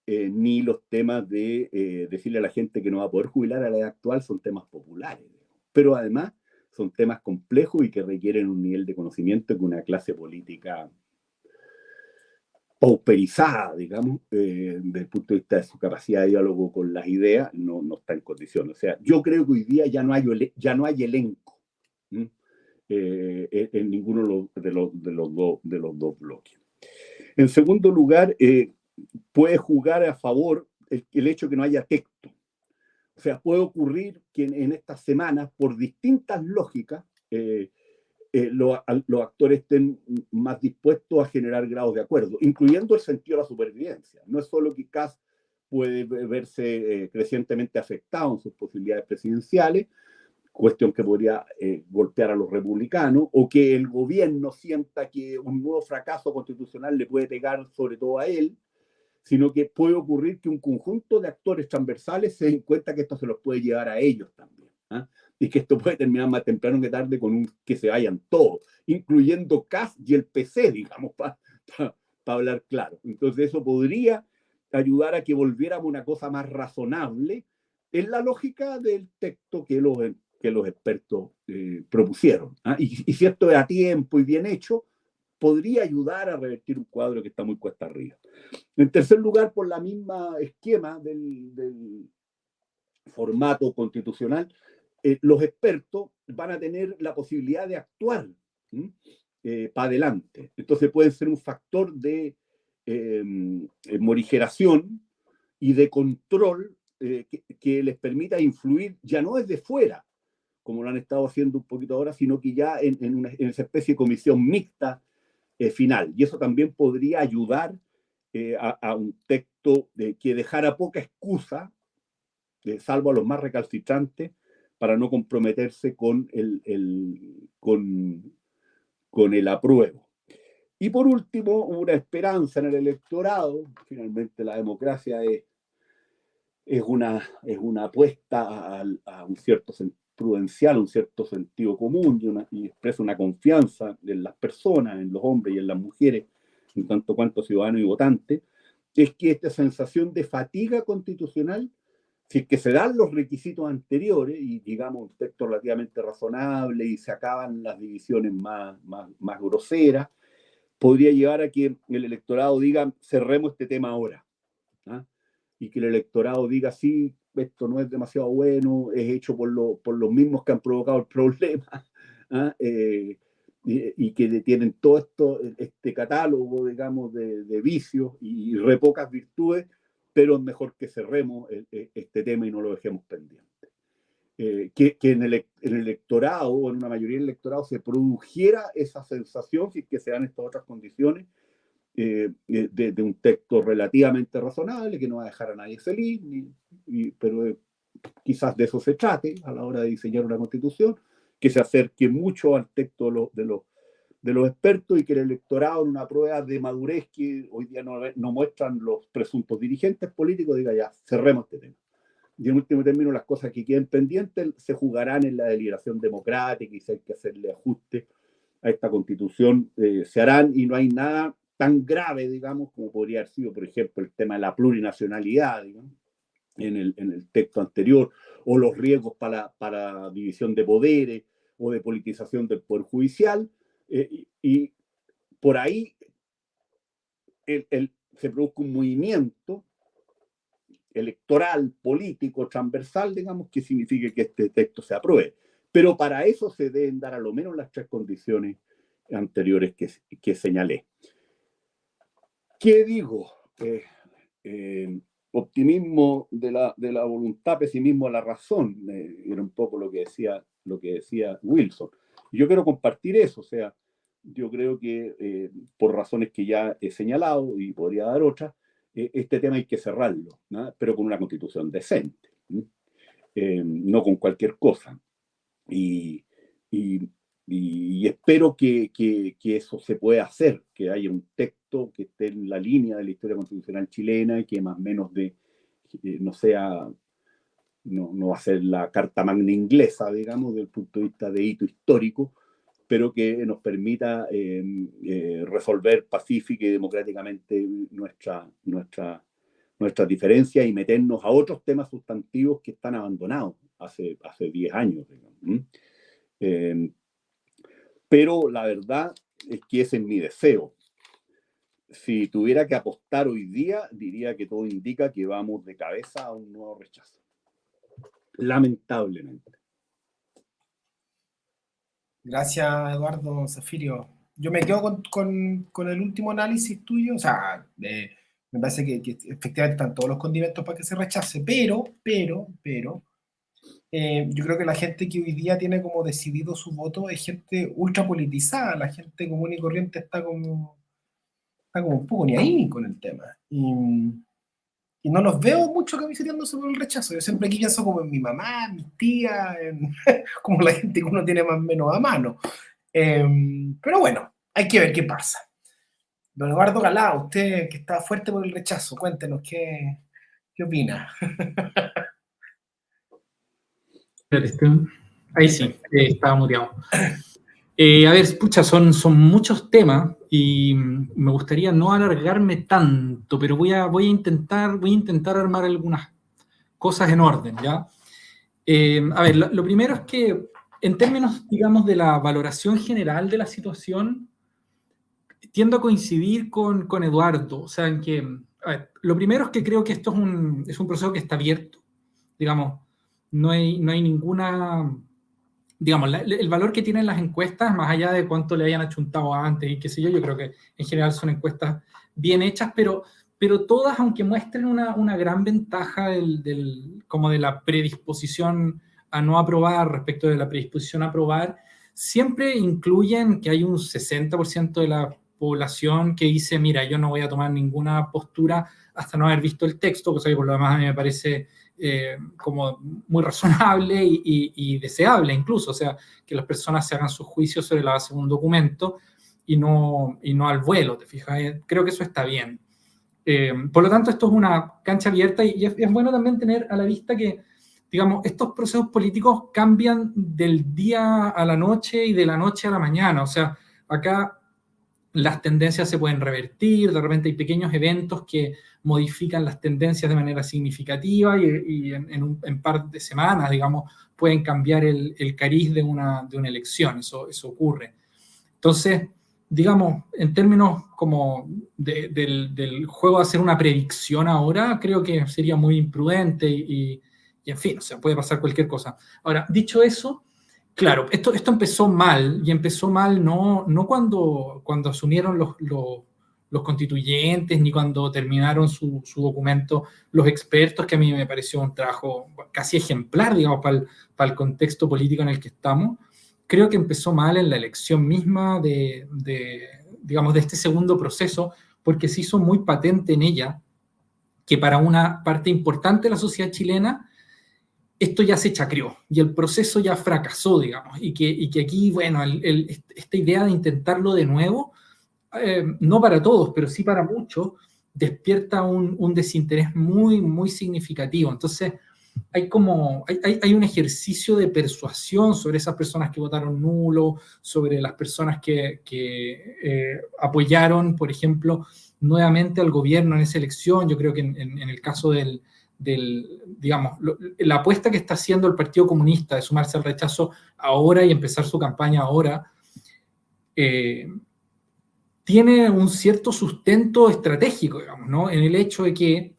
ni los temas de decirle a la gente que no va a poder jubilar a la edad actual son temas populares. Pero además son temas complejos y que requieren un nivel de conocimiento que una clase política pauperizada, digamos, desde el punto de vista de su capacidad de diálogo con las ideas, no está en condiciones. O sea, yo creo que hoy día ya no hay elenco en ninguno de los dos bloques. En segundo lugar, puede jugar a favor el hecho de que no haya texto. O sea, puede ocurrir que en estas semanas, por distintas lógicas, los actores estén más dispuestos a generar grados de acuerdo, incluyendo el sentido de la supervivencia. No es solo que Kast puede verse crecientemente afectado en sus posibilidades presidenciales, cuestión que podría golpear a los republicanos, o que el gobierno sienta que un nuevo fracaso constitucional le puede pegar sobre todo a él, sino que puede ocurrir que un conjunto de actores transversales se den cuenta que esto se los puede llevar a ellos también. Y que esto puede terminar más temprano que tarde con que se vayan todos, incluyendo Kast y el PC, digamos, para hablar claro. Entonces eso podría ayudar a que volviéramos a una cosa más razonable en la lógica del texto que los expertos propusieron. Y si esto es a tiempo y bien hecho, podría ayudar a revertir un cuadro que está muy cuesta arriba. En tercer lugar, por la misma esquema del formato constitucional, los expertos van a tener la posibilidad de actuar para adelante. Entonces pueden ser un factor de morigeración y de control que les permita influir ya no desde fuera, como lo han estado haciendo un poquito ahora, sino que ya en esa especie de comisión mixta final. Y eso también podría ayudar a un texto que dejara poca excusa, salvo a los más recalcitrantes, para no comprometerse con el apruebo. Y por último, una esperanza en el electorado. Finalmente la democracia es una apuesta a un cierto prudencial, un cierto sentido común y expresa una confianza en las personas, en los hombres y en las mujeres, en tanto cuanto ciudadanos y votantes, es que esta sensación de fatiga constitucional, si es que se dan los requisitos anteriores y digamos un texto relativamente razonable y se acaban las divisiones más groseras, podría llevar a que el electorado diga cerremos este tema ahora, y que el electorado diga sí, esto no es demasiado bueno, es hecho por los mismos que han provocado el problema, ¿ah? Y que tienen todo este catálogo, digamos, de vicios y re pocas virtudes, pero es mejor que cerremos este tema y no lo dejemos pendiente. Que en el electorado, o en una mayoría del electorado, se produjera esa sensación, si es que se dan estas otras condiciones, de un texto relativamente razonable, que no va a dejar a nadie feliz, pero quizás de eso se trate a la hora de diseñar una constitución, que se acerque mucho al texto de los expertos, y que el electorado, en una prueba de madurez que hoy día no muestran los presuntos dirigentes políticos, diga ya, cerremos este tema. Y en último término, las cosas que queden pendientes se jugarán en la deliberación democrática, y si hay que hacerle ajustes a esta constitución, se harán, y no hay nada tan grave, digamos, como podría haber sido, por ejemplo, el tema de la plurinacionalidad, digamos, en el texto anterior, o los riesgos para división de poderes o de politización del Poder Judicial, y por ahí se produce un movimiento electoral, político, transversal, digamos, que signifique que este texto se apruebe. Pero para eso se deben dar a lo menos las 3 condiciones anteriores que señalé. ¿Qué digo? Optimismo de la voluntad, pesimismo de la razón, era un poco lo que decía Wilson. Yo quiero compartir eso, o sea, yo creo que por razones que ya he señalado, y podría dar otras, este tema hay que cerrarlo, ¿no? Pero con una constitución decente, no con cualquier cosa. Y espero que eso se pueda hacer, que haya un texto que esté en la línea de la historia constitucional chilena, y que más o menos no va a ser la Carta Magna inglesa, digamos, desde el punto de vista de hito histórico, pero que nos permita resolver pacífica y democráticamente nuestras diferencias, y meternos a otros temas sustantivos que están abandonados hace 10 años, digamos. Pero la verdad es que ese es mi deseo. Si tuviera que apostar hoy día, diría que todo indica que vamos de cabeza a un nuevo rechazo. Lamentablemente. Gracias, Eduardo Zafirio. Yo me quedo con el último análisis tuyo. O sea, me parece que efectivamente están todos los condimentos para que se rechace, pero yo creo que la gente que hoy día tiene como decidido su voto es gente ultra politizada. La gente común y corriente está como un poco ni ahí con el tema. Y no los veo mucho camiseteándose por el rechazo. Yo siempre aquí pienso como en mi mamá, en mis tías, como la gente que uno tiene más o menos a mano. Pero bueno, hay que ver qué pasa. Don Eduardo Galá, usted que está fuerte por el rechazo, cuéntenos qué opina. Ahí sí, estaba muteado. A ver, pucha, son muchos temas y me gustaría no alargarme tanto, pero voy a intentar armar algunas cosas en orden, ¿ya? A ver, lo primero es que en términos, digamos, de la valoración general de la situación, tiendo a coincidir con Eduardo, o sea, en que, a ver, lo primero es que creo que esto es un proceso que está abierto, digamos, no hay ninguna... Digamos, el valor que tienen las encuestas, más allá de cuánto le hayan achuntado antes y qué sé yo creo que en general son encuestas bien hechas, pero todas, aunque muestren una gran ventaja como de la predisposición a no aprobar respecto de la predisposición a aprobar, siempre incluyen que hay un 60% de la población que dice, mira, yo no voy a tomar ninguna postura hasta no haber visto el texto, cosa que por lo demás a mí me parece como muy razonable y deseable incluso, o sea, que las personas se hagan sus juicios sobre la base de un documento y no al vuelo, ¿te fijas? Creo que eso está bien. Por lo tanto, esto es una cancha abierta y es bueno también tener a la vista que, digamos, estos procesos políticos cambian del día a la noche y de la noche a la mañana, o sea, acá las tendencias se pueden revertir, de repente hay pequeños eventos que modifican las tendencias de manera significativa y en par de semanas, digamos, pueden cambiar el cariz de una elección, eso ocurre. Entonces, digamos, en términos como del juego de hacer una predicción ahora, creo que sería muy imprudente y y en fin, o sea, puede pasar cualquier cosa. Ahora, dicho eso, claro, esto empezó mal, y empezó mal no cuando asumieron los constituyentes, ni cuando terminaron su documento los expertos, que a mí me pareció un trabajo casi ejemplar, digamos, para el contexto político en el que estamos. Creo que empezó mal en la elección misma digamos, de este segundo proceso, porque se hizo muy patente en ella que para una parte importante de la sociedad chilena esto ya se chacreó y el proceso ya fracasó, digamos, y que aquí, bueno, esta idea de intentarlo de nuevo, no para todos, pero sí para muchos, despierta un desinterés muy, muy significativo. Entonces, hay un ejercicio de persuasión sobre esas personas que votaron nulo, sobre las personas que apoyaron, por ejemplo, nuevamente al gobierno en esa elección. Yo creo que en el caso digamos, la apuesta que está haciendo el Partido Comunista de sumarse al rechazo ahora y empezar su campaña ahora, tiene un cierto sustento estratégico, digamos, ¿no? En el hecho de que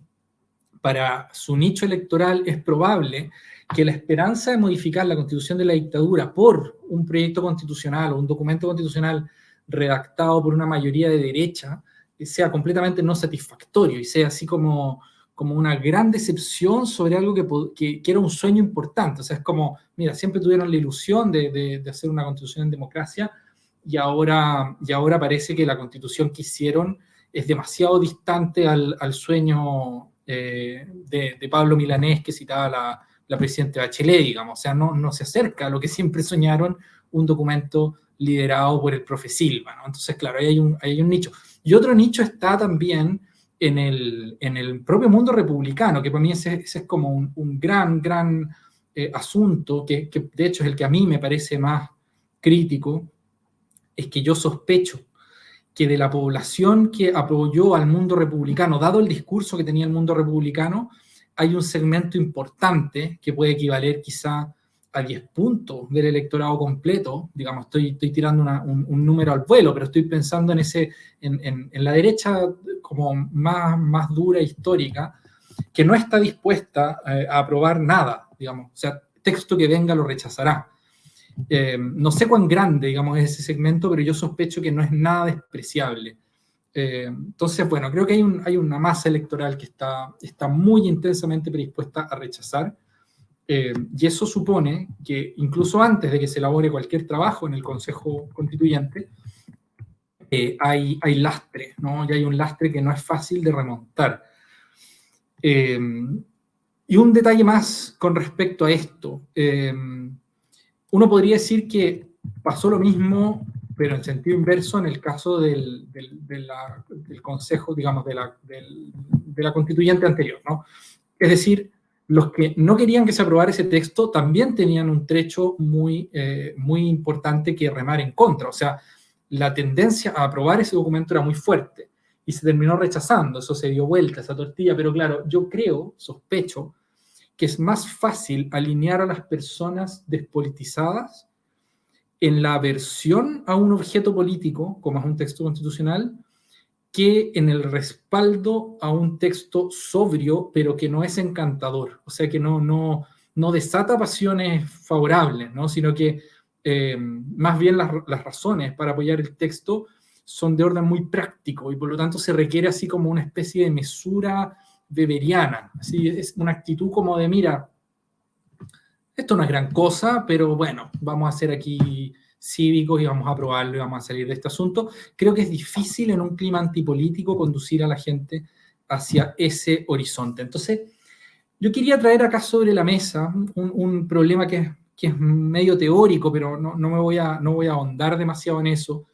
para su nicho electoral es probable que la esperanza de modificar la constitución de la dictadura por un proyecto constitucional o un documento constitucional redactado por una mayoría de derecha sea completamente no satisfactorio y sea así como una gran decepción sobre algo que era un sueño importante. O sea, es como, mira, siempre tuvieron la ilusión de hacer una constitución en democracia y ahora parece que la constitución que hicieron es demasiado distante al sueño de Pablo Milanés que citaba la presidenta Bachelet, digamos. O sea, no se acerca a lo que siempre soñaron, un documento liderado por el profe Silva, ¿no? Entonces, claro, ahí hay un nicho. Y otro nicho está también en el propio mundo republicano, que para mí ese es como un gran asunto, que de hecho es el que a mí me parece más crítico, es que yo sospecho que de la población que apoyó al mundo republicano, dado el discurso que tenía el mundo republicano, hay un segmento importante que puede equivaler quizá a 10 puntos del electorado completo. Digamos, estoy tirando un número al vuelo, pero estoy pensando en la derecha como más dura, histórica, que no está dispuesta a aprobar nada, digamos. O sea, texto que venga lo rechazará. No sé cuán grande, digamos, es ese segmento, pero yo sospecho que no es nada despreciable. Entonces, bueno, creo que hay una masa electoral que está muy intensamente predispuesta a rechazar, y eso supone que incluso antes de que se elabore cualquier trabajo en el Consejo Constituyente, hay lastre, ¿no? Y hay un lastre que no es fácil de remontar. Y un detalle más con respecto a esto. Uno podría decir que pasó lo mismo, pero en sentido inverso, en el caso del Consejo, digamos, de la constituyente anterior, ¿no? Es decir, los que no querían que se aprobara ese texto también tenían un trecho muy importante que remar en contra. O sea, la tendencia a aprobar ese documento era muy fuerte y se terminó rechazando. Eso se dio vuelta, esa tortilla. Pero claro, yo sospecho, que es más fácil alinear a las personas despolitizadas en la aversión a un objeto político, como es un texto constitucional, que en el respaldo a un texto sobrio, pero que no es encantador. O sea, que no desata pasiones favorables, ¿no? Sino que más bien las razones para apoyar el texto son de orden muy práctico y por lo tanto se requiere así como una especie de mesura weberiana. Así es una actitud como de, mira, esto no es gran cosa, pero bueno, vamos a ser aquí cívicos y vamos a aprobarlo y vamos a salir de este asunto. Creo que es difícil en un clima antipolítico conducir a la gente hacia ese horizonte. Entonces, yo quería traer acá sobre la mesa un problema que es medio teórico, pero no voy a ahondar demasiado en eso.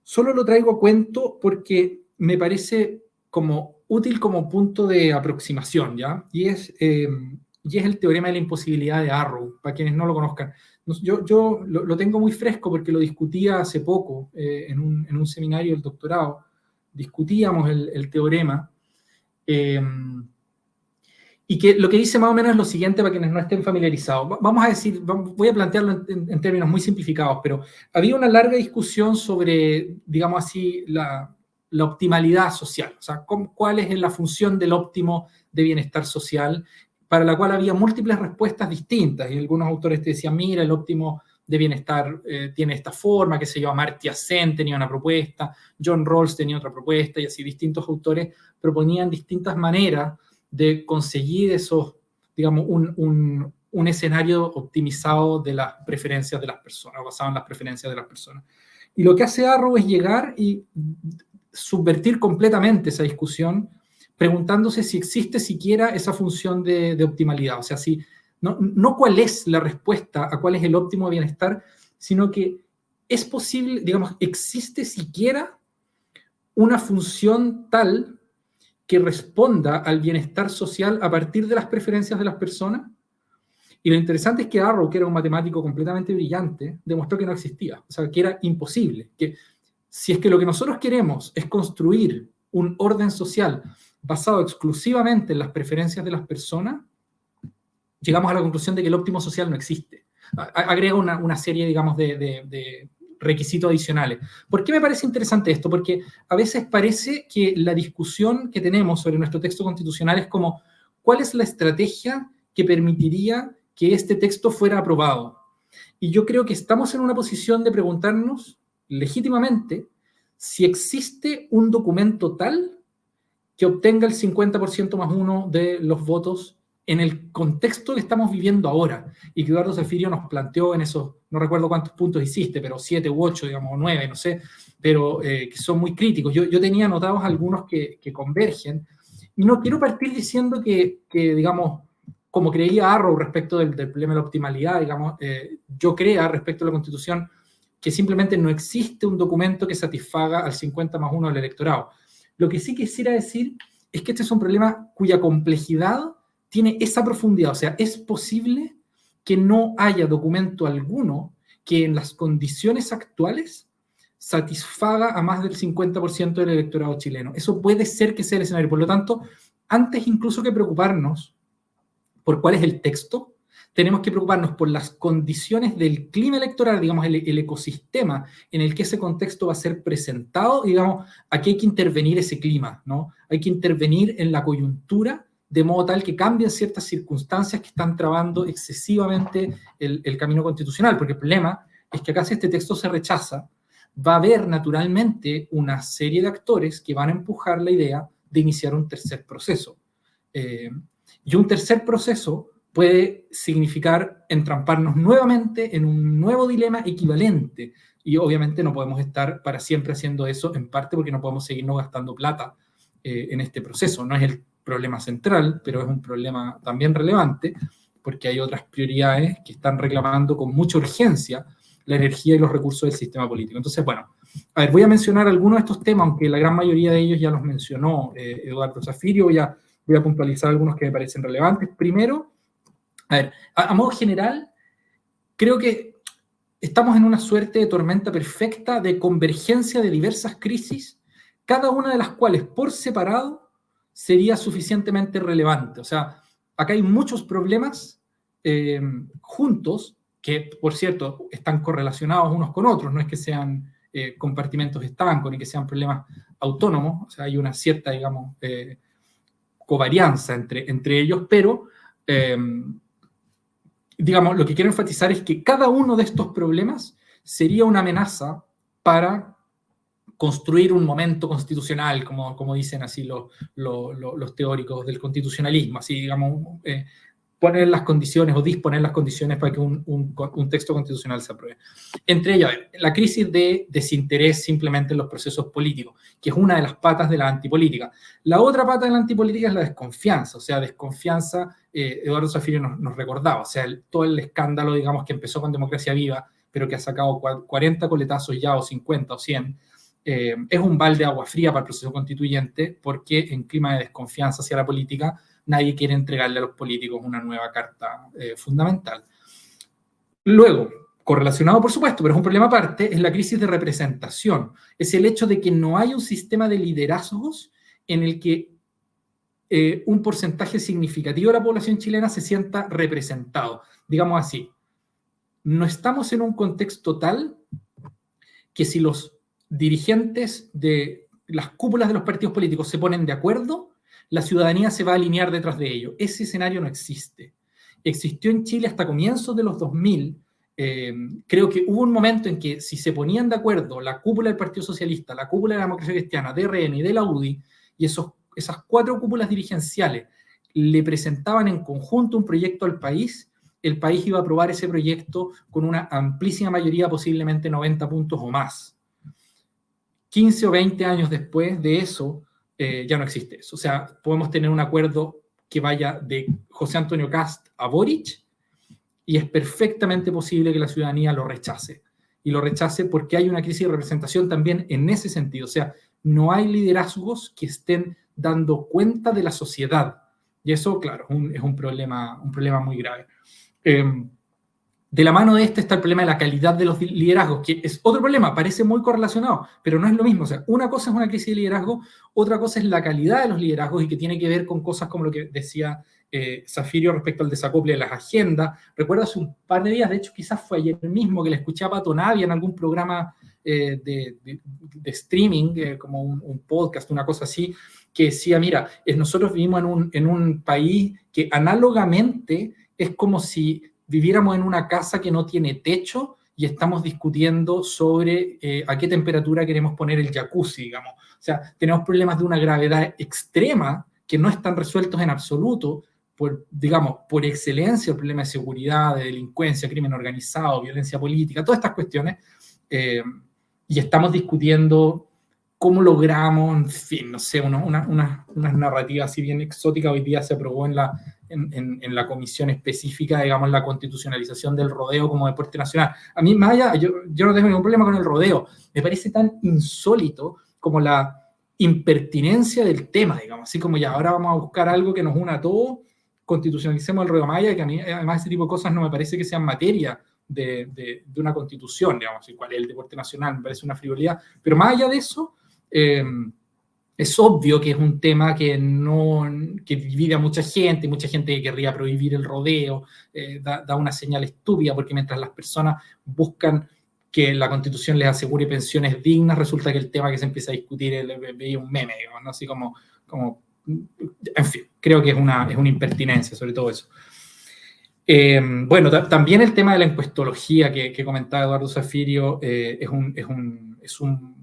Solo lo traigo a cuento porque me parece como útil como punto de aproximación, ¿ya? Y es el teorema de la imposibilidad de Arrow, para quienes no lo conozcan. Yo lo tengo muy fresco porque lo discutía hace poco en un seminario del doctorado. Discutíamos el teorema. Y que lo que dice más o menos es lo siguiente para quienes no estén familiarizados. Vamos a decir, voy a plantearlo en términos muy simplificados, pero había una larga discusión sobre, digamos así, la optimalidad social. O sea, cuál es la función del óptimo de bienestar social para la cual había múltiples respuestas distintas, y algunos autores te decían, mira, el óptimo de bienestar tiene esta forma, que se llama Amartya Sen tenía una propuesta, John Rawls tenía otra propuesta, y así distintos autores proponían distintas maneras de conseguir esos, digamos, un escenario optimizado de las preferencias de las personas, basado en las preferencias de las personas. Y lo que hace Arrow es llegar y subvertir completamente esa discusión, preguntándose si existe siquiera esa función de optimalidad, o sea, si no cuál es la respuesta a cuál es el óptimo bienestar, sino que es posible, digamos, existe siquiera una función tal que responda al bienestar social a partir de las preferencias de las personas. Y lo interesante es que Arrow, que era un matemático completamente brillante, demostró que no existía, o sea, que era imposible, que si es que lo que nosotros queremos es construir un orden social basado exclusivamente en las preferencias de las personas, llegamos a la conclusión de que el óptimo social no existe. Agrega una serie, digamos, de requisitos adicionales. ¿Por qué me parece interesante esto? Porque a veces parece que la discusión que tenemos sobre nuestro texto constitucional es como, ¿cuál es la estrategia que permitiría que este texto fuera aprobado? Y yo creo que estamos en una posición de preguntarnos legítimamente si existe un documento tal que obtenga el 50% más uno de los votos en el contexto que estamos viviendo ahora, y que Eduardo Zafirio nos planteó en esos, no recuerdo cuántos puntos hiciste, pero 7 u 8, digamos, o 9, no sé, pero que son muy críticos. Yo tenía anotados algunos que convergen, y no quiero partir diciendo que digamos, como creía Arrow respecto del problema de la optimalidad, digamos, yo crea respecto a la Constitución que simplemente no existe un documento que satisfaga al 50 más 1 del electorado. Lo que sí quisiera decir es que este es un problema cuya complejidad tiene esa profundidad. O sea, es posible que no haya documento alguno que en las condiciones actuales satisfaga a más del 50% del electorado chileno. Eso puede ser que sea el escenario. Por lo tanto, antes incluso que preocuparnos por cuál es el texto, tenemos que preocuparnos por las condiciones del clima electoral, digamos, el ecosistema en el que ese contexto va a ser presentado, digamos, aquí hay que intervenir ese clima, ¿no? Hay que intervenir en la coyuntura de modo tal que cambien ciertas circunstancias que están trabando excesivamente el camino constitucional, porque el problema es que acá si este texto se rechaza, va a haber naturalmente una serie de actores que van a empujar la idea de iniciar un tercer proceso. Y un tercer proceso puede significar entramparnos nuevamente en un nuevo dilema equivalente. Y obviamente no podemos estar para siempre haciendo eso, en parte porque no podemos seguirnos gastando plata en este proceso. No es el problema central, pero es un problema también relevante, porque hay otras prioridades que están reclamando con mucha urgencia la energía y los recursos del sistema político. Entonces, bueno, a ver, voy a mencionar algunos de estos temas, aunque la gran mayoría de ellos ya los mencionó Eduardo Zafirio. Voy a puntualizar algunos que me parecen relevantes. Primero, a ver, a modo general, creo que estamos en una suerte de tormenta perfecta de convergencia de diversas crisis, cada una de las cuales por separado sería suficientemente relevante. O sea, acá hay muchos problemas juntos, que por cierto están correlacionados unos con otros, no es que sean compartimentos estancos ni que sean problemas autónomos, o sea, hay una cierta, digamos, covarianza entre ellos, pero digamos, lo que quiero enfatizar es que cada uno de estos problemas sería una amenaza para construir un momento constitucional, como dicen así los teóricos del constitucionalismo, así, digamos, poner las condiciones o disponer las condiciones para que un texto constitucional se apruebe. Entre ellos, la crisis de desinterés simplemente en los procesos políticos, que es una de las patas de la antipolítica. La otra pata de la antipolítica es la desconfianza, o sea, desconfianza, Eduardo Zafirio nos recordaba, o sea, todo el escándalo, digamos, que empezó con Democracia Viva, pero que ha sacado 40 coletazos ya, o 50 o 100, es un balde de agua fría para el proceso constituyente, porque en clima de desconfianza hacia la política, nadie quiere entregarle a los políticos una nueva carta fundamental. Luego, correlacionado por supuesto, pero es un problema aparte, es la crisis de representación. Es el hecho de que no hay un sistema de liderazgos en el que un porcentaje significativo de la población chilena se sienta representado. Digamos así, no estamos en un contexto tal que si los dirigentes de las cúpulas de los partidos políticos se ponen de acuerdo, la ciudadanía se va a alinear detrás de ello. Ese escenario no existe. Existió en Chile hasta comienzos de los 2000. Creo que hubo un momento en que si se ponían de acuerdo la cúpula del Partido Socialista, la cúpula de la Democracia Cristiana, de RN y de la UDI, y esas 4 cúpulas dirigenciales le presentaban en conjunto un proyecto al país, el país iba a aprobar ese proyecto con una amplísima mayoría, posiblemente 90 puntos o más. 15 o 20 años después de eso, ya no existe eso. O sea, podemos tener un acuerdo que vaya de José Antonio Kast a Boric, y es perfectamente posible que la ciudadanía lo rechace. Y lo rechace porque hay una crisis de representación también en ese sentido. O sea, no hay liderazgos que estén dando cuenta de la sociedad. Y eso, claro, es un problema muy grave. De la mano de este está el problema de la calidad de los liderazgos, que es otro problema, parece muy correlacionado, pero no es lo mismo. O sea, una cosa es una crisis de liderazgo, otra cosa es la calidad de los liderazgos y que tiene que ver con cosas como lo que decía Zafirio respecto al desacople de las agendas. Recuerdo hace un par de días, de hecho quizás fue ayer mismo, que le escuché a Pato Navia en algún programa de streaming, como un podcast, una cosa así, que decía, mira, nosotros vivimos en un país que análogamente es como si viviéramos en una casa que no tiene techo y estamos discutiendo sobre a qué temperatura queremos poner el jacuzzi, digamos. O sea, tenemos problemas de una gravedad extrema que no están resueltos en absoluto, por excelencia, el problema de seguridad, de delincuencia, crimen organizado, violencia política, todas estas cuestiones, y estamos discutiendo cómo logramos, en fin, no sé, unas narrativas así bien exóticas. Hoy día se aprobó en la comisión específica, digamos, la constitucionalización del rodeo como deporte nacional. A mí, más allá, yo no tengo ningún problema con el rodeo, me parece tan insólito como la impertinencia del tema, digamos, así como ya, ahora vamos a buscar algo que nos una a todos, constitucionalicemos el rodeo maya, que a mí, además, ese tipo de cosas no me parece que sean materia de una constitución, digamos, igual el deporte nacional me parece una frivolidad, pero más allá de eso, es obvio que es un tema que divide a mucha gente que querría prohibir el rodeo, da una señal estúpida, porque mientras las personas buscan que la Constitución les asegure pensiones dignas, resulta que el tema que se empieza a discutir es un meme, digamos, ¿no? Así como, en fin, creo que es una impertinencia sobre todo eso. Bueno, también el tema de la encuestología que comentaba Eduardo Zafirio es un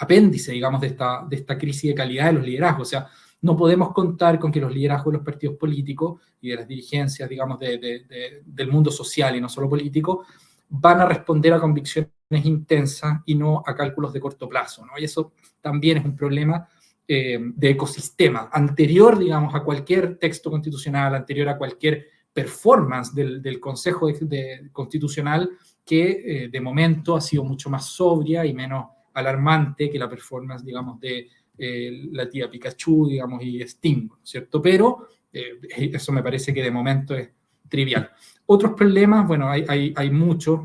apéndice, digamos, de esta crisis de calidad de los liderazgos. O sea, no podemos contar con que los liderazgos de los partidos políticos y de las dirigencias, digamos, del mundo social y no solo político, van a responder a convicciones intensas y no a cálculos de corto plazo, ¿no? Y eso también es un problema de ecosistema, anterior, digamos, a cualquier texto constitucional, anterior a cualquier performance del Consejo Constitucional, que de momento ha sido mucho más sobria y menos alarmante que la performance, digamos, de la tía Pikachu, digamos, y Sting, ¿cierto? Pero eso me parece que de momento es trivial. Otros problemas, bueno, hay muchos.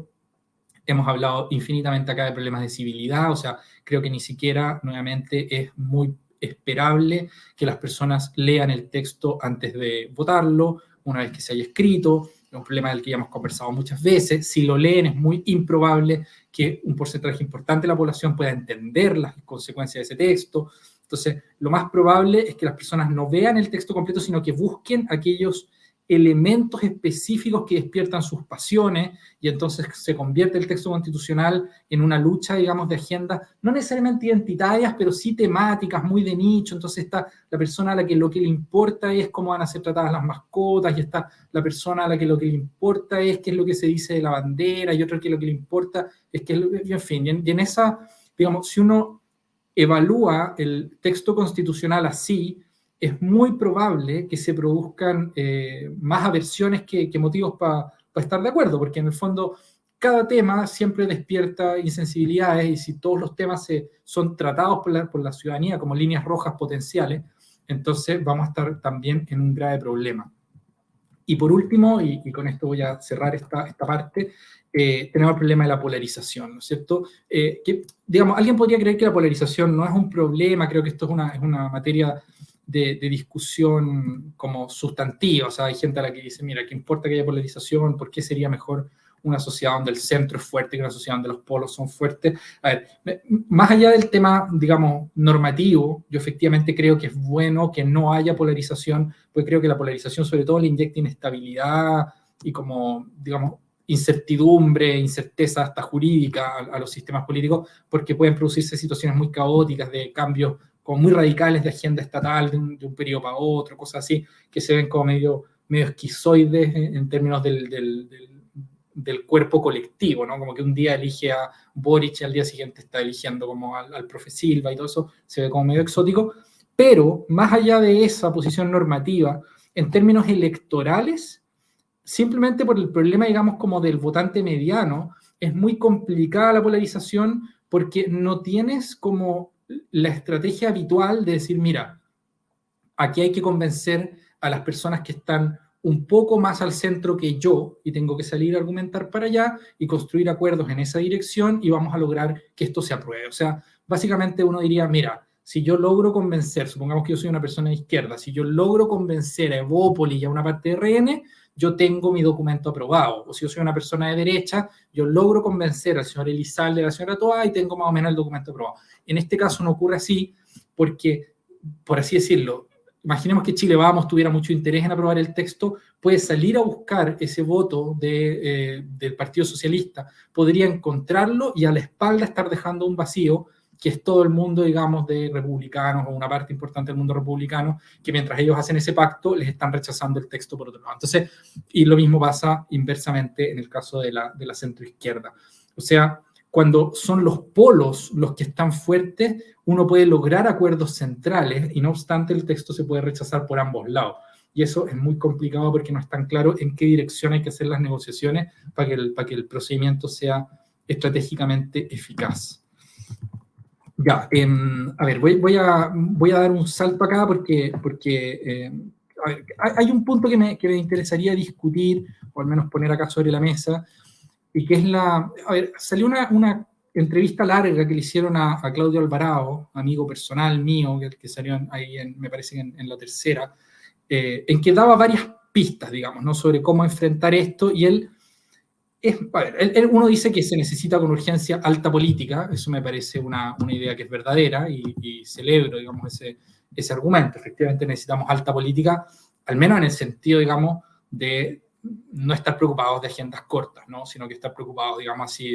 Hemos hablado infinitamente acá de problemas de civilidad, o sea, creo que ni siquiera, nuevamente, es muy esperable que las personas lean el texto antes de votarlo, una vez que se haya escrito. Es un problema del que ya hemos conversado muchas veces. Si lo leen, es muy improbable que un porcentaje importante de la población pueda entender las consecuencias de ese texto. Entonces, lo más probable es que las personas no vean el texto completo, sino que busquen aquellos elementos específicos que despiertan sus pasiones, y entonces se convierte el texto constitucional en una lucha, digamos, de agendas, no necesariamente identitarias, pero sí temáticas, muy de nicho. Entonces está la persona a la que lo que le importa es cómo van a ser tratadas las mascotas, y está la persona a la que lo que le importa es qué es lo que se dice de la bandera, y otro que lo que le importa es que, en fin, y en esa, digamos, si uno evalúa el texto constitucional así, es muy probable que se produzcan más aversiones que motivos para estar de acuerdo, porque en el fondo cada tema siempre despierta insensibilidades, y si todos los temas son tratados por la ciudadanía como líneas rojas potenciales, entonces vamos a estar también en un grave problema. Y por último, y con esto voy a cerrar esta parte, tenemos el problema de la polarización, ¿no es cierto? Que, digamos, alguien podría creer que la polarización no es un problema. Creo que esto es una materia de discusión como sustantiva. O sea, hay gente a la que dice, mira, ¿qué importa que haya polarización? ¿Por qué sería mejor una sociedad donde el centro es fuerte, que una sociedad donde los polos son fuertes. A ver, más allá del tema, digamos, normativo, yo efectivamente creo que es bueno que no haya polarización, pues creo que la polarización sobre todo le inyecta inestabilidad y como, digamos, incertidumbre, incerteza hasta jurídica a los sistemas políticos, porque pueden producirse situaciones muy caóticas de cambios como muy radicales de agenda estatal de un periodo para otro, cosas así, que se ven como medio esquizoides en términos del cuerpo colectivo, ¿no? Como que un día elige a Boric y al día siguiente está eligiendo como al profe Silva y todo eso, se ve como medio exótico, pero más allá de esa posición normativa, en términos electorales, simplemente por el problema, digamos, como del votante mediano, es muy complicada la polarización porque no tienes como la estrategia habitual de decir, mira, aquí hay que convencer a las personas que están un poco más al centro que yo y tengo que salir a argumentar para allá y construir acuerdos en esa dirección y vamos a lograr que esto se apruebe. O sea, básicamente uno diría, mira, si yo logro convencer, supongamos que yo soy una persona de izquierda, si yo logro convencer a Evópolis y a una parte de RN, yo tengo mi documento aprobado. O si yo soy una persona de derecha, yo logro convencer al señor Elizalde, a la señora Toá y tengo más o menos el documento aprobado. En este caso no ocurre así porque, por así decirlo, imaginemos que Chile Vamos tuviera mucho interés en aprobar el texto, puede salir a buscar ese voto del Partido Socialista, podría encontrarlo y a la espalda estar dejando un vacío que es todo el mundo, digamos, de republicanos o una parte importante del mundo republicano, que mientras ellos hacen ese pacto, les están rechazando el texto por otro lado. Entonces, y lo mismo pasa inversamente en el caso de la centroizquierda. O sea, cuando son los polos los que están fuertes, uno puede lograr acuerdos centrales y no obstante el texto se puede rechazar por ambos lados. Y eso es muy complicado porque no es tan claro en qué dirección hay que hacer las negociaciones para que el procedimiento sea estratégicamente eficaz. Ya, a ver, voy a dar un salto acá porque a ver, hay un punto que me interesaría discutir, o al menos poner acá sobre la mesa, y que es a ver, salió una entrevista larga que le hicieron a Claudio Alvarado, amigo personal mío, que salió ahí, me parece, en la tercera, en que daba varias pistas, digamos, ¿no? Sobre cómo enfrentar esto, y él uno dice que se necesita con urgencia alta política, eso me parece una idea que es verdadera y celebro, digamos, ese argumento. Efectivamente necesitamos alta política, al menos en el sentido, digamos, de no estar preocupados de agendas cortas, ¿no? Sino que estar preocupados, digamos así,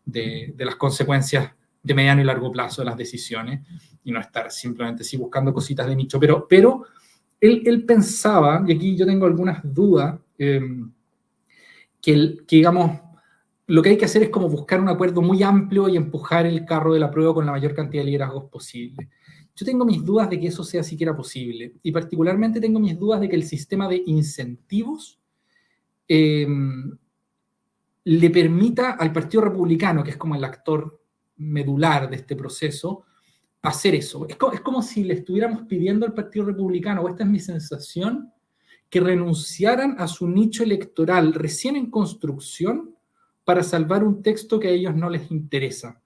de las consecuencias de mediano y largo plazo de las decisiones y no estar simplemente así buscando cositas de nicho. Pero él pensaba, y aquí yo tengo algunas dudas, que, digamos, lo que hay que hacer es como buscar un acuerdo muy amplio y empujar el carro de la prueba con la mayor cantidad de liderazgos posible. Yo tengo mis dudas de que eso sea siquiera posible, y particularmente tengo mis dudas de que el sistema de incentivos le permita al Partido Republicano, que es como el actor medular de este proceso, hacer eso. Es como si le estuviéramos pidiendo al Partido Republicano, o esta es mi sensación, que renunciaran a su nicho electoral recién en construcción para salvar un texto que a ellos no les interesa.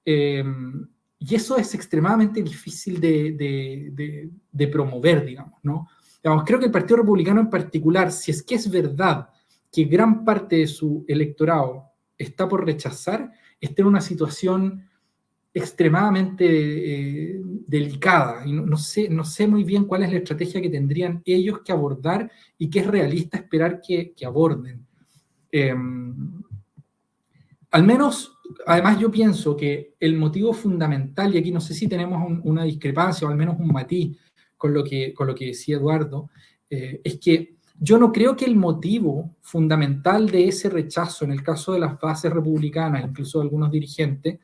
Y eso es extremadamente difícil de promover, digamos, ¿no? Digamos, creo que el Partido Republicano en particular, si es que es verdad que gran parte de su electorado está por rechazar, está en una situación extremadamente delicada, y no sé muy bien cuál es la estrategia que tendrían ellos que abordar y que es realista esperar que aborden. Al menos, además yo pienso que el motivo fundamental, y aquí no sé si tenemos una discrepancia o al menos un matiz con lo que decía Eduardo, es que yo no creo que el motivo fundamental de ese rechazo en el caso de las bases republicanas, incluso de algunos dirigentes,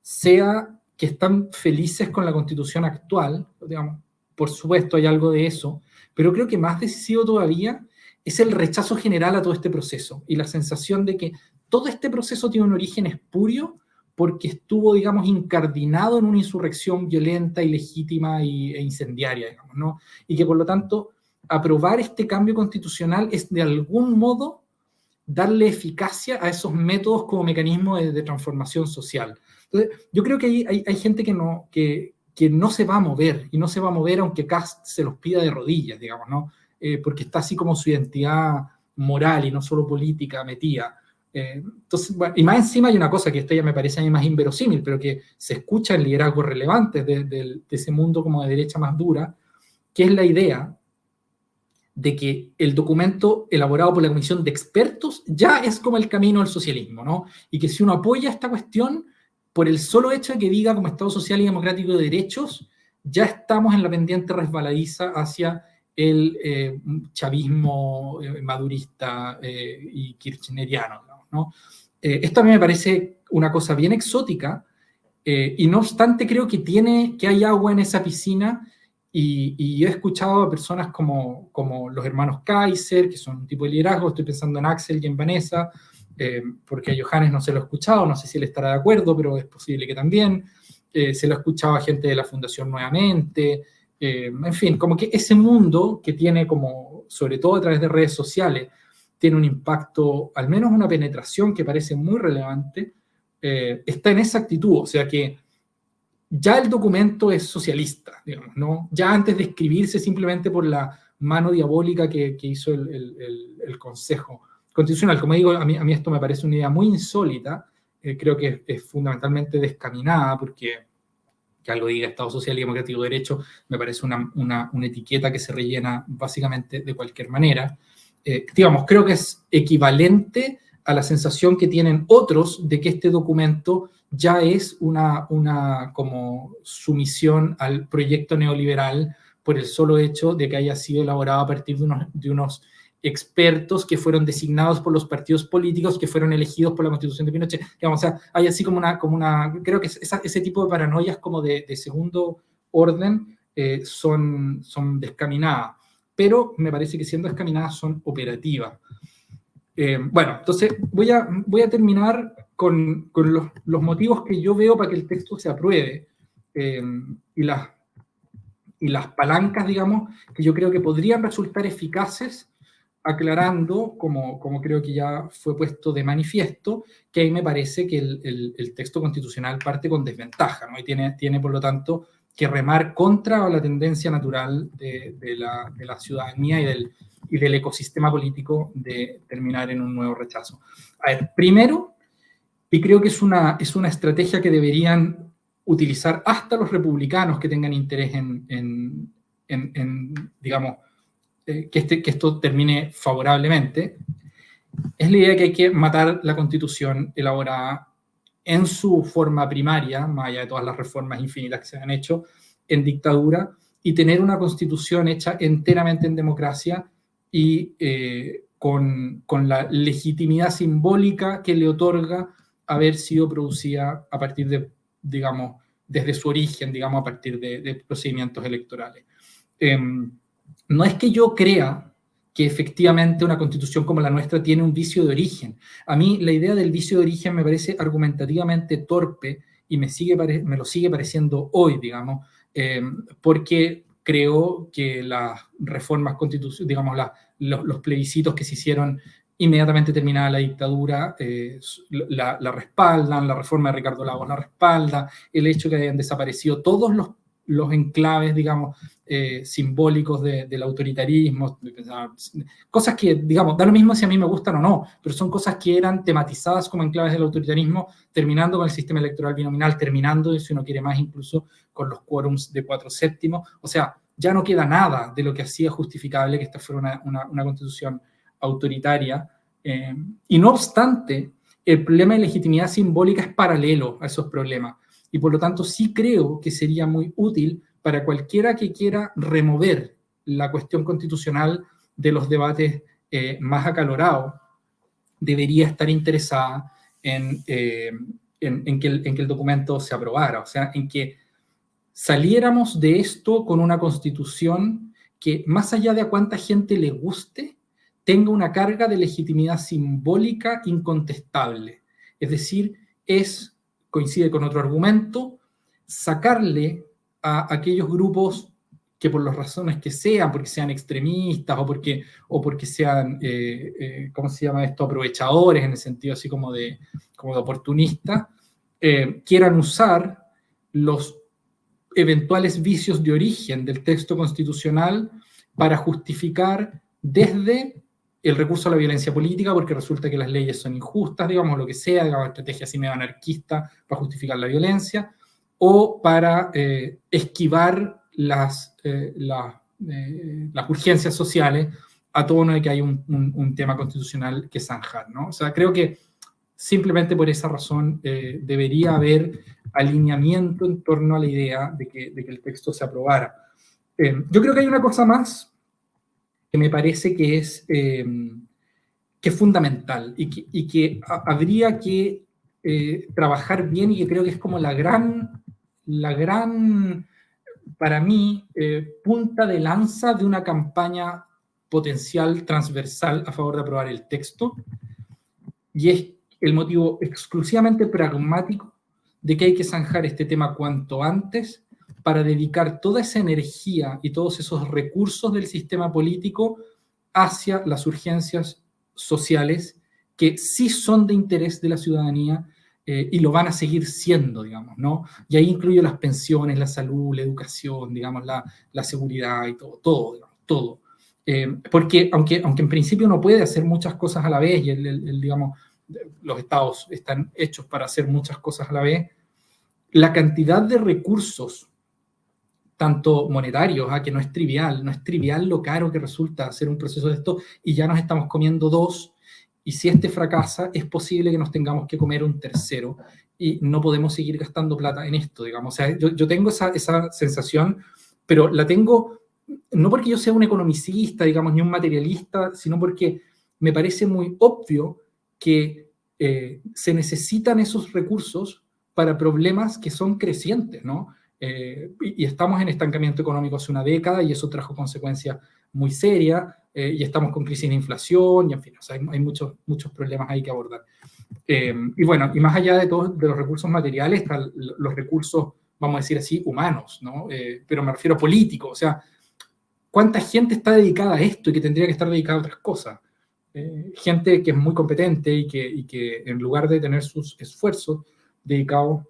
sea que están felices con la constitución actual, digamos, por supuesto hay algo de eso, pero creo que más decisivo todavía es el rechazo general a todo este proceso y la sensación de que todo este proceso tiene un origen espurio porque estuvo, digamos, incardinado en una insurrección violenta, ilegítima e incendiaria, digamos, ¿no? Y que por lo tanto aprobar este cambio constitucional es de algún modo darle eficacia a esos métodos como mecanismo de transformación social. Entonces, yo creo que hay gente que no se va a mover, y no se va a mover aunque Kast se los pida de rodillas, digamos, ¿no? Porque está así como su identidad moral y no solo política metida. Entonces, bueno, y más encima hay una cosa que esta ya me parece a mí más inverosímil, pero que se escucha en liderazgos relevantes de ese mundo como de derecha más dura, que es la idea de que el documento elaborado por la comisión de expertos ya es como el camino al socialismo, ¿no? Y que si uno apoya esta cuestión, por el solo hecho de que diga como Estado Social y Democrático de Derechos, ya estamos en la pendiente resbaladiza hacia el chavismo madurista y kirchneriano, ¿no? Esto a mí me parece una cosa bien exótica, y no obstante creo que hay agua en esa piscina, y he escuchado a personas como los hermanos Kaiser, que son un tipo de liderazgo, estoy pensando en Axel y en Vanessa, porque a Johannes no se lo he escuchado, no sé si él estará de acuerdo, pero es posible que también. Se lo he escuchado a gente de la Fundación Nuevamente, en fin, como que ese mundo que tiene como, sobre todo a través de redes sociales, tiene un impacto, al menos una penetración que parece muy relevante, está en esa actitud, o sea que ya el documento es socialista, digamos, ¿no? Ya antes de escribirse simplemente por la mano diabólica que hizo el Consejo Constitucional. Como digo, a mí esto me parece una idea muy insólita, creo que es fundamentalmente descaminada, porque que algo diga Estado Social y Democrático de Derecho me parece una etiqueta que se rellena básicamente de cualquier manera. Digamos, creo que es equivalente a la sensación que tienen otros de que este documento ya es una como sumisión al proyecto neoliberal por el solo hecho de que haya sido elaborado a partir de unos expertos que fueron designados por los partidos políticos que fueron elegidos por la Constitución de Pinochet. Digamos, o sea, hay así como una creo que ese tipo de paranoias como de segundo orden son descaminadas, pero me parece que siendo descaminadas son operativas. Bueno, entonces voy a terminar con los motivos que yo veo para que el texto se apruebe, y las palancas, digamos, que yo creo que podrían resultar eficaces, aclarando, como creo que ya fue puesto de manifiesto, que ahí me parece que el texto constitucional parte con desventaja, ¿no? Y tiene por lo tanto que remar contra la tendencia natural de la ciudadanía y del ecosistema político de terminar en un nuevo rechazo. A ver, primero, y creo que es una estrategia que deberían utilizar hasta los republicanos que tengan interés en digamos, que esto termine favorablemente, es la idea de que hay que matar la Constitución elaborada en su forma primaria, más allá de todas las reformas infinitas que se han hecho, en dictadura, y tener una Constitución hecha enteramente en democracia y con la legitimidad simbólica que le otorga haber sido producida a partir de, digamos, desde su origen, digamos, a partir de procedimientos electorales. No es que yo crea que efectivamente una constitución como la nuestra tiene un vicio de origen. A mí la idea del vicio de origen me parece argumentativamente torpe y me lo sigue pareciendo hoy, digamos, porque creo que las reformas constitucionales, digamos, los plebiscitos que se hicieron inmediatamente terminada la dictadura, la respaldan, la reforma de Ricardo Lagos la respalda, el hecho que hayan desaparecido todos los enclaves, digamos, simbólicos del autoritarismo, cosas que, digamos, da lo mismo si a mí me gustan o no, pero son cosas que eran tematizadas como enclaves del autoritarismo, terminando con el sistema electoral binominal, terminando, si uno quiere más, incluso con los quórums de 4/7, o sea, ya no queda nada de lo que hacía justificable que esta fuera una constitución autoritaria, y no obstante, el problema de legitimidad simbólica es paralelo a esos problemas, y por lo tanto sí creo que sería muy útil para cualquiera que quiera remover la cuestión constitucional de los debates más acalorados, debería estar interesada en que el documento se aprobara, o sea, en que saliéramos de esto con una constitución que, más allá de a cuánta gente le guste, tenga una carga de legitimidad simbólica incontestable. Es decir, coincide con otro argumento, sacarle a aquellos grupos que por las razones que sean, porque sean extremistas o porque sean, ¿cómo se llama esto?, aprovechadores en el sentido así como de oportunistas, quieran usar los eventuales vicios de origen del texto constitucional para justificar desde el recurso a la violencia política, porque resulta que las leyes son injustas, digamos, lo que sea, digamos, estrategia así medio anarquista para justificar la violencia, o para esquivar las urgencias sociales a tono de que hay un tema constitucional que zanjar, ¿no? O sea, creo que simplemente por esa razón debería haber alineamiento en torno a la idea de que el texto se aprobara. Yo creo que hay una cosa más que me parece que es fundamental y que habría que trabajar bien, y que creo que es como la gran para mí, punta de lanza de una campaña potencial transversal a favor de aprobar el texto, y es el motivo exclusivamente pragmático de que hay que zanjar este tema cuanto antes para dedicar toda esa energía y todos esos recursos del sistema político hacia las urgencias sociales que sí son de interés de la ciudadanía y lo van a seguir siendo, digamos, ¿no? Y ahí incluyo las pensiones, la salud, la educación, digamos, la seguridad y todo, digamos, todo. Porque aunque en principio uno puede hacer muchas cosas a la vez, y digamos, los estados están hechos para hacer muchas cosas a la vez, la cantidad de recursos, tanto monetarios, que no es trivial lo caro que resulta hacer un proceso de esto, y ya nos estamos comiendo 2, y si este fracasa, es posible que nos tengamos que comer un tercero, y no podemos seguir gastando plata en esto, digamos. O sea, yo tengo esa sensación, pero la tengo no porque yo sea un economicista, digamos, ni un materialista, sino porque me parece muy obvio que se necesitan esos recursos para problemas que son crecientes, ¿no? Y estamos en estancamiento económico hace una década, y eso trajo consecuencias muy serias, y estamos con crisis de inflación, y en fin, o sea, hay muchos problemas ahí que abordar. Y bueno, y más allá de todos de los recursos materiales, están los recursos, vamos a decir así, humanos, ¿no? Pero me refiero a políticos, o sea, ¿cuánta gente está dedicada a esto y que tendría que estar dedicada a otras cosas? Gente que es muy competente y que en lugar de tener sus esfuerzos dedicados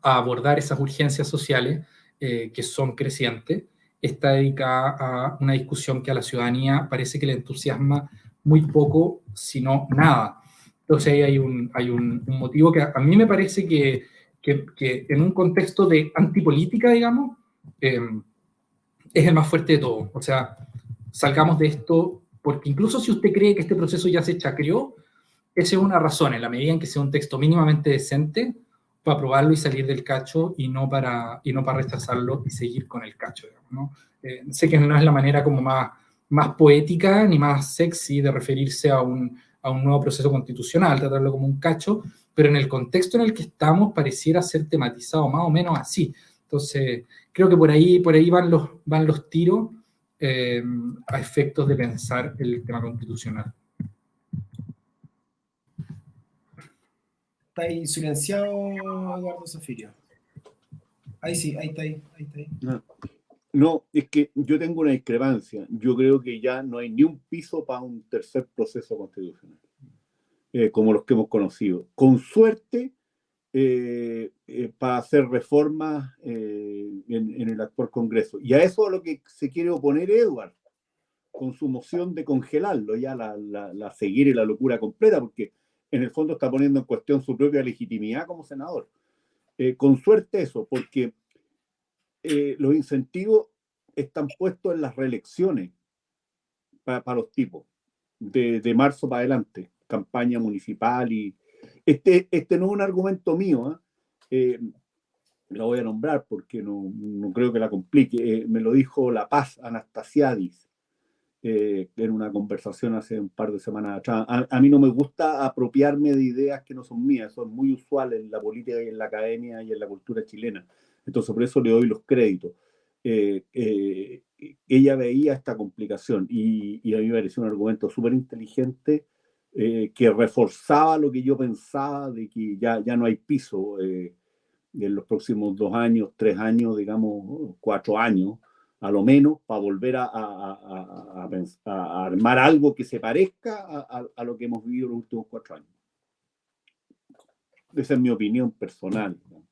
a abordar esas urgencias sociales que son crecientes, está dedicada a una discusión que a la ciudadanía parece que le entusiasma muy poco, si no nada. Entonces ahí hay un motivo que a mí me parece que en un contexto de antipolítica, digamos, es el más fuerte de todo. O sea, salgamos de esto, porque incluso si usted cree que este proceso ya se chacreó, esa es una razón, en la medida en que sea un texto mínimamente decente, para aprobarlo y salir del cacho, y no para rechazarlo y seguir con el cacho, digamos, ¿no? Sé que no es la manera como más poética ni más sexy de referirse a un nuevo proceso constitucional, tratarlo como un cacho, pero en el contexto en el que estamos pareciera ser tematizado más o menos así. Entonces, creo que por ahí van los tiros a efectos de pensar el tema constitucional. Está ahí silenciado, Eduardo Zafirio. Ahí sí, ahí está ahí. No, es que yo tengo una discrepancia. Yo creo que ya no hay ni un piso para un tercer proceso constitucional, como los que hemos conocido. Con suerte, para hacer reformas en el actual Congreso. Y a eso a lo que se quiere oponer Edward, con su moción de congelarlo, ya la ceguera y la locura completa, porque en el fondo está poniendo en cuestión su propia legitimidad como senador. Con suerte eso, porque los incentivos están puestos en las reelecciones para los tipos, de marzo para adelante, campaña municipal. Y este no es un argumento mío, la voy a nombrar porque no creo que la complique. Me lo dijo La Paz Anastasiadis en una conversación hace un par de semanas atrás. A mí no me gusta apropiarme de ideas que no son mías, son muy usuales en la política y en la academia y en la cultura chilena. Entonces, por eso le doy los créditos. Ella veía esta complicación y a mí me pareció un argumento súper inteligente que reforzaba lo que yo pensaba de que ya no hay piso en los próximos 2 años, 3 años, digamos, 4 años, a lo menos, para volver a armar algo que se parezca a lo que hemos vivido los últimos 4 años. Esa es mi opinión personal, ¿no?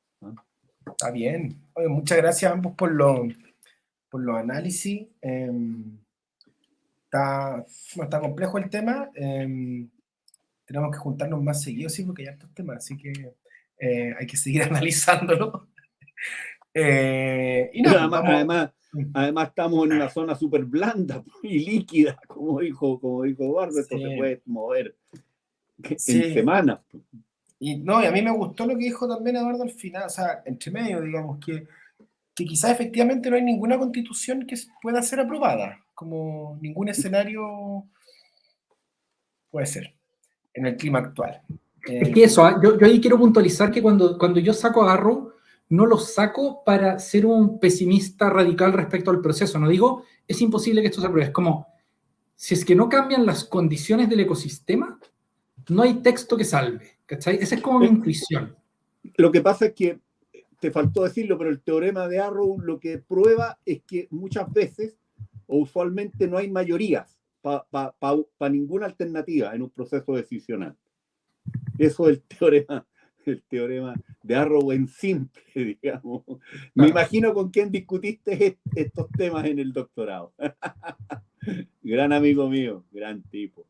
Está bien. Oye, muchas gracias a ambos por los análisis. Está Está complejo el tema. Tenemos que juntarnos más seguido, sí, porque hay hartos temas, así que hay que seguir analizándolo. Y nada, además estamos en una zona súper blanda y líquida, como dijo Eduardo, esto se puede mover en semanas. Y a mí me gustó lo que dijo también Eduardo al final, o sea, entre medio, digamos, que quizás efectivamente no hay ninguna constitución que pueda ser aprobada, como ningún escenario puede ser en el clima actual. Es que eso, yo ahí quiero puntualizar que cuando yo saco a Garro, no lo saco para ser un pesimista radical respecto al proceso. No digo, es imposible que esto se apruebe. Es como, si es que no cambian las condiciones del ecosistema, no hay texto que salve. ¿Cachai? Esa es como mi intuición. Lo que pasa es que, te faltó decirlo, pero el teorema de Arrow lo que prueba es que muchas veces, o usualmente, no hay mayorías para ninguna alternativa en un proceso decisional. Eso es el teorema de Arrow en simple, digamos. Me imagino con quién discutiste estos temas en el doctorado. Gran amigo mío, gran tipo,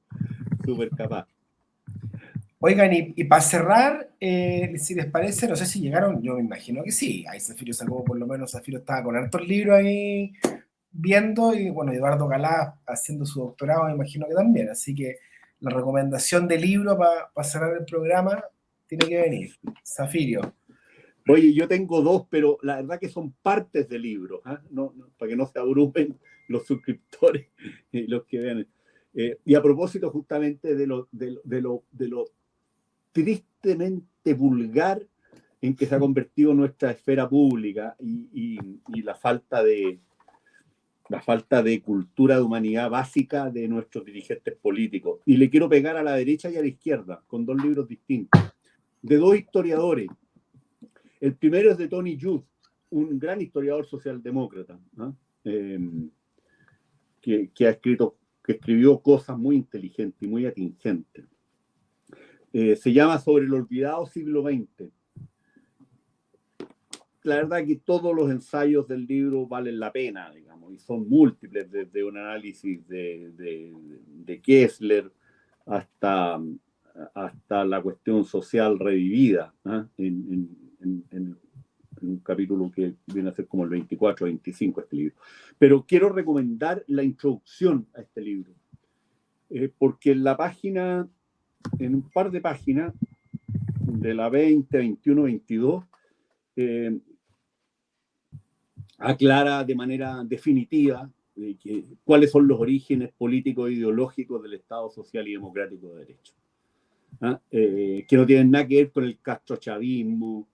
súper capaz. Oigan, y para cerrar, si les parece, no sé si llegaron, yo me imagino que sí, ahí Zafiro sacó, por lo menos Zafiro estaba con hartos libros ahí viendo, y bueno, Eduardo Galá haciendo su doctorado, me imagino que también, así que la recomendación de libro para cerrar el programa tiene que venir. Zafiro. Oye, yo tengo dos, pero la verdad que son partes del libro, ¿eh? No, para que no se abrumen los suscriptores y los que vean. Y a propósito justamente de lo tristemente vulgar en que se ha convertido nuestra esfera pública y la falta de cultura de humanidad básica de nuestros dirigentes políticos. Y le quiero pegar a la derecha y a la izquierda, con dos libros distintos, de dos historiadores. El primero es de Tony Judt, un gran historiador socialdemócrata, ¿no? que escribió cosas muy inteligentes y muy atingentes. Se llama Sobre el olvidado siglo XX. La verdad que todos los ensayos del libro valen la pena, digamos, y son múltiples, desde un análisis de Kessler hasta la cuestión social revivida, ¿eh? en un capítulo que viene a ser como el 24 o 25 este libro. Pero quiero recomendar la introducción a este libro, porque en un par de páginas, de la 20, 21, 22, aclara de manera definitiva cuáles son los orígenes políticos e ideológicos del Estado Social y Democrático de Derecho. Que no tienen nada que ver con el castrochavismo,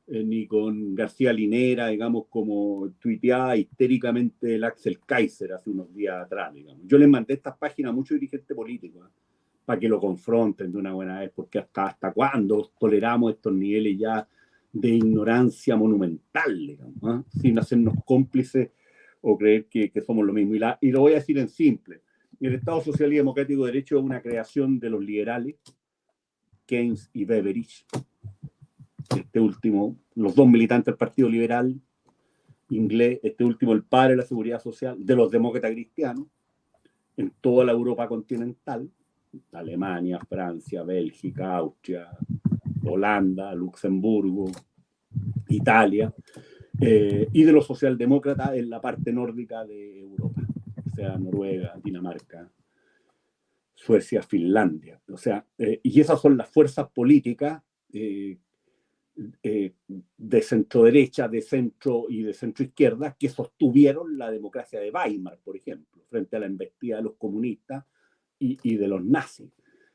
ni con García Linera, digamos, como tuiteaba histéricamente el Axel Kaiser hace unos días atrás, digamos. Yo les mandé estas páginas a muchos dirigentes políticos, para que lo confronten de una buena vez, porque hasta cuándo toleramos estos niveles ya de ignorancia monumental, digamos, sin hacernos cómplices o creer que somos lo mismo. Y lo voy a decir en simple. El Estado Social y Democrático de Derecho es una creación de los liberales, Keynes y Beveridge. Este último, los dos militantes del Partido Liberal inglés, este último el padre de la seguridad social, de los demócratas cristianos, en toda la Europa continental, Alemania, Francia, Bélgica, Austria, Holanda, Luxemburgo, Italia, y de los socialdemócratas en la parte nórdica de Europa, o sea, Noruega, Dinamarca, Suecia, Finlandia. O sea, y esas son las fuerzas políticas de centro derecha, de centro y de centro izquierda que sostuvieron la democracia de Weimar, por ejemplo, frente a la embestida de los comunistas y de los nazis.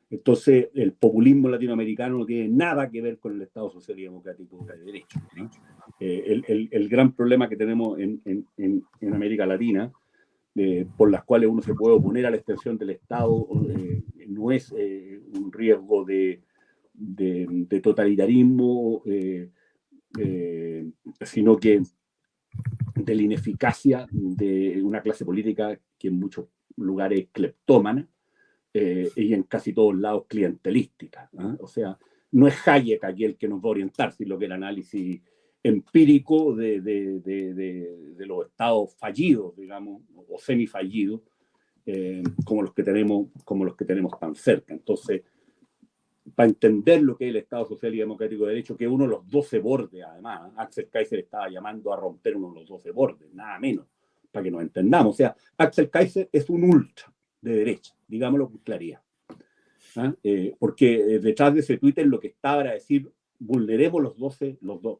Entonces, el populismo latinoamericano no tiene nada que ver con el Estado Social y Democrático de Derecho, ¿no? El gran problema que tenemos en América Latina, por las cuales uno se puede oponer a la extensión del Estado, no es un riesgo de totalitarismo, sino que de la ineficacia de una clase política que en muchos lugares es cleptómana, y en casi todos lados clientelística, ¿eh? O sea, no es Hayek aquí el que nos va a orientar, sino que el análisis empírico de los estados fallidos, digamos, o semifallidos, como los que tenemos tan cerca. Entonces, para entender lo que es el Estado Social y Democrático de Derecho, que es uno de los 12 bordes, además, Axel Kaiser estaba llamando a romper uno de los 12 bordes, nada menos, para que nos entendamos. O sea, Axel Kaiser es un ultra de derecha, digámoslo con claridad. Porque detrás de ese Twitter lo que estaba era decir, vulneremos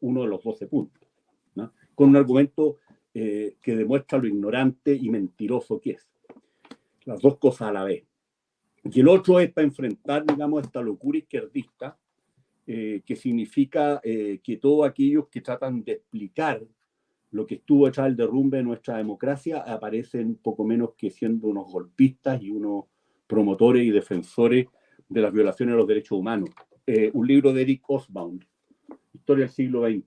uno de los 12 puntos, ¿no? Con un argumento que demuestra lo ignorante y mentiroso que es. Las dos cosas a la vez. Y el otro es para enfrentar, digamos, esta locura izquierdista, que significa que todos aquellos que tratan de explicar lo que estuvo detrás del derrumbe de nuestra democracia aparecen poco menos que siendo unos golpistas y unos promotores y defensores de las violaciones de los derechos humanos. Un libro de Eric Hobsbawm, Historia del siglo XX.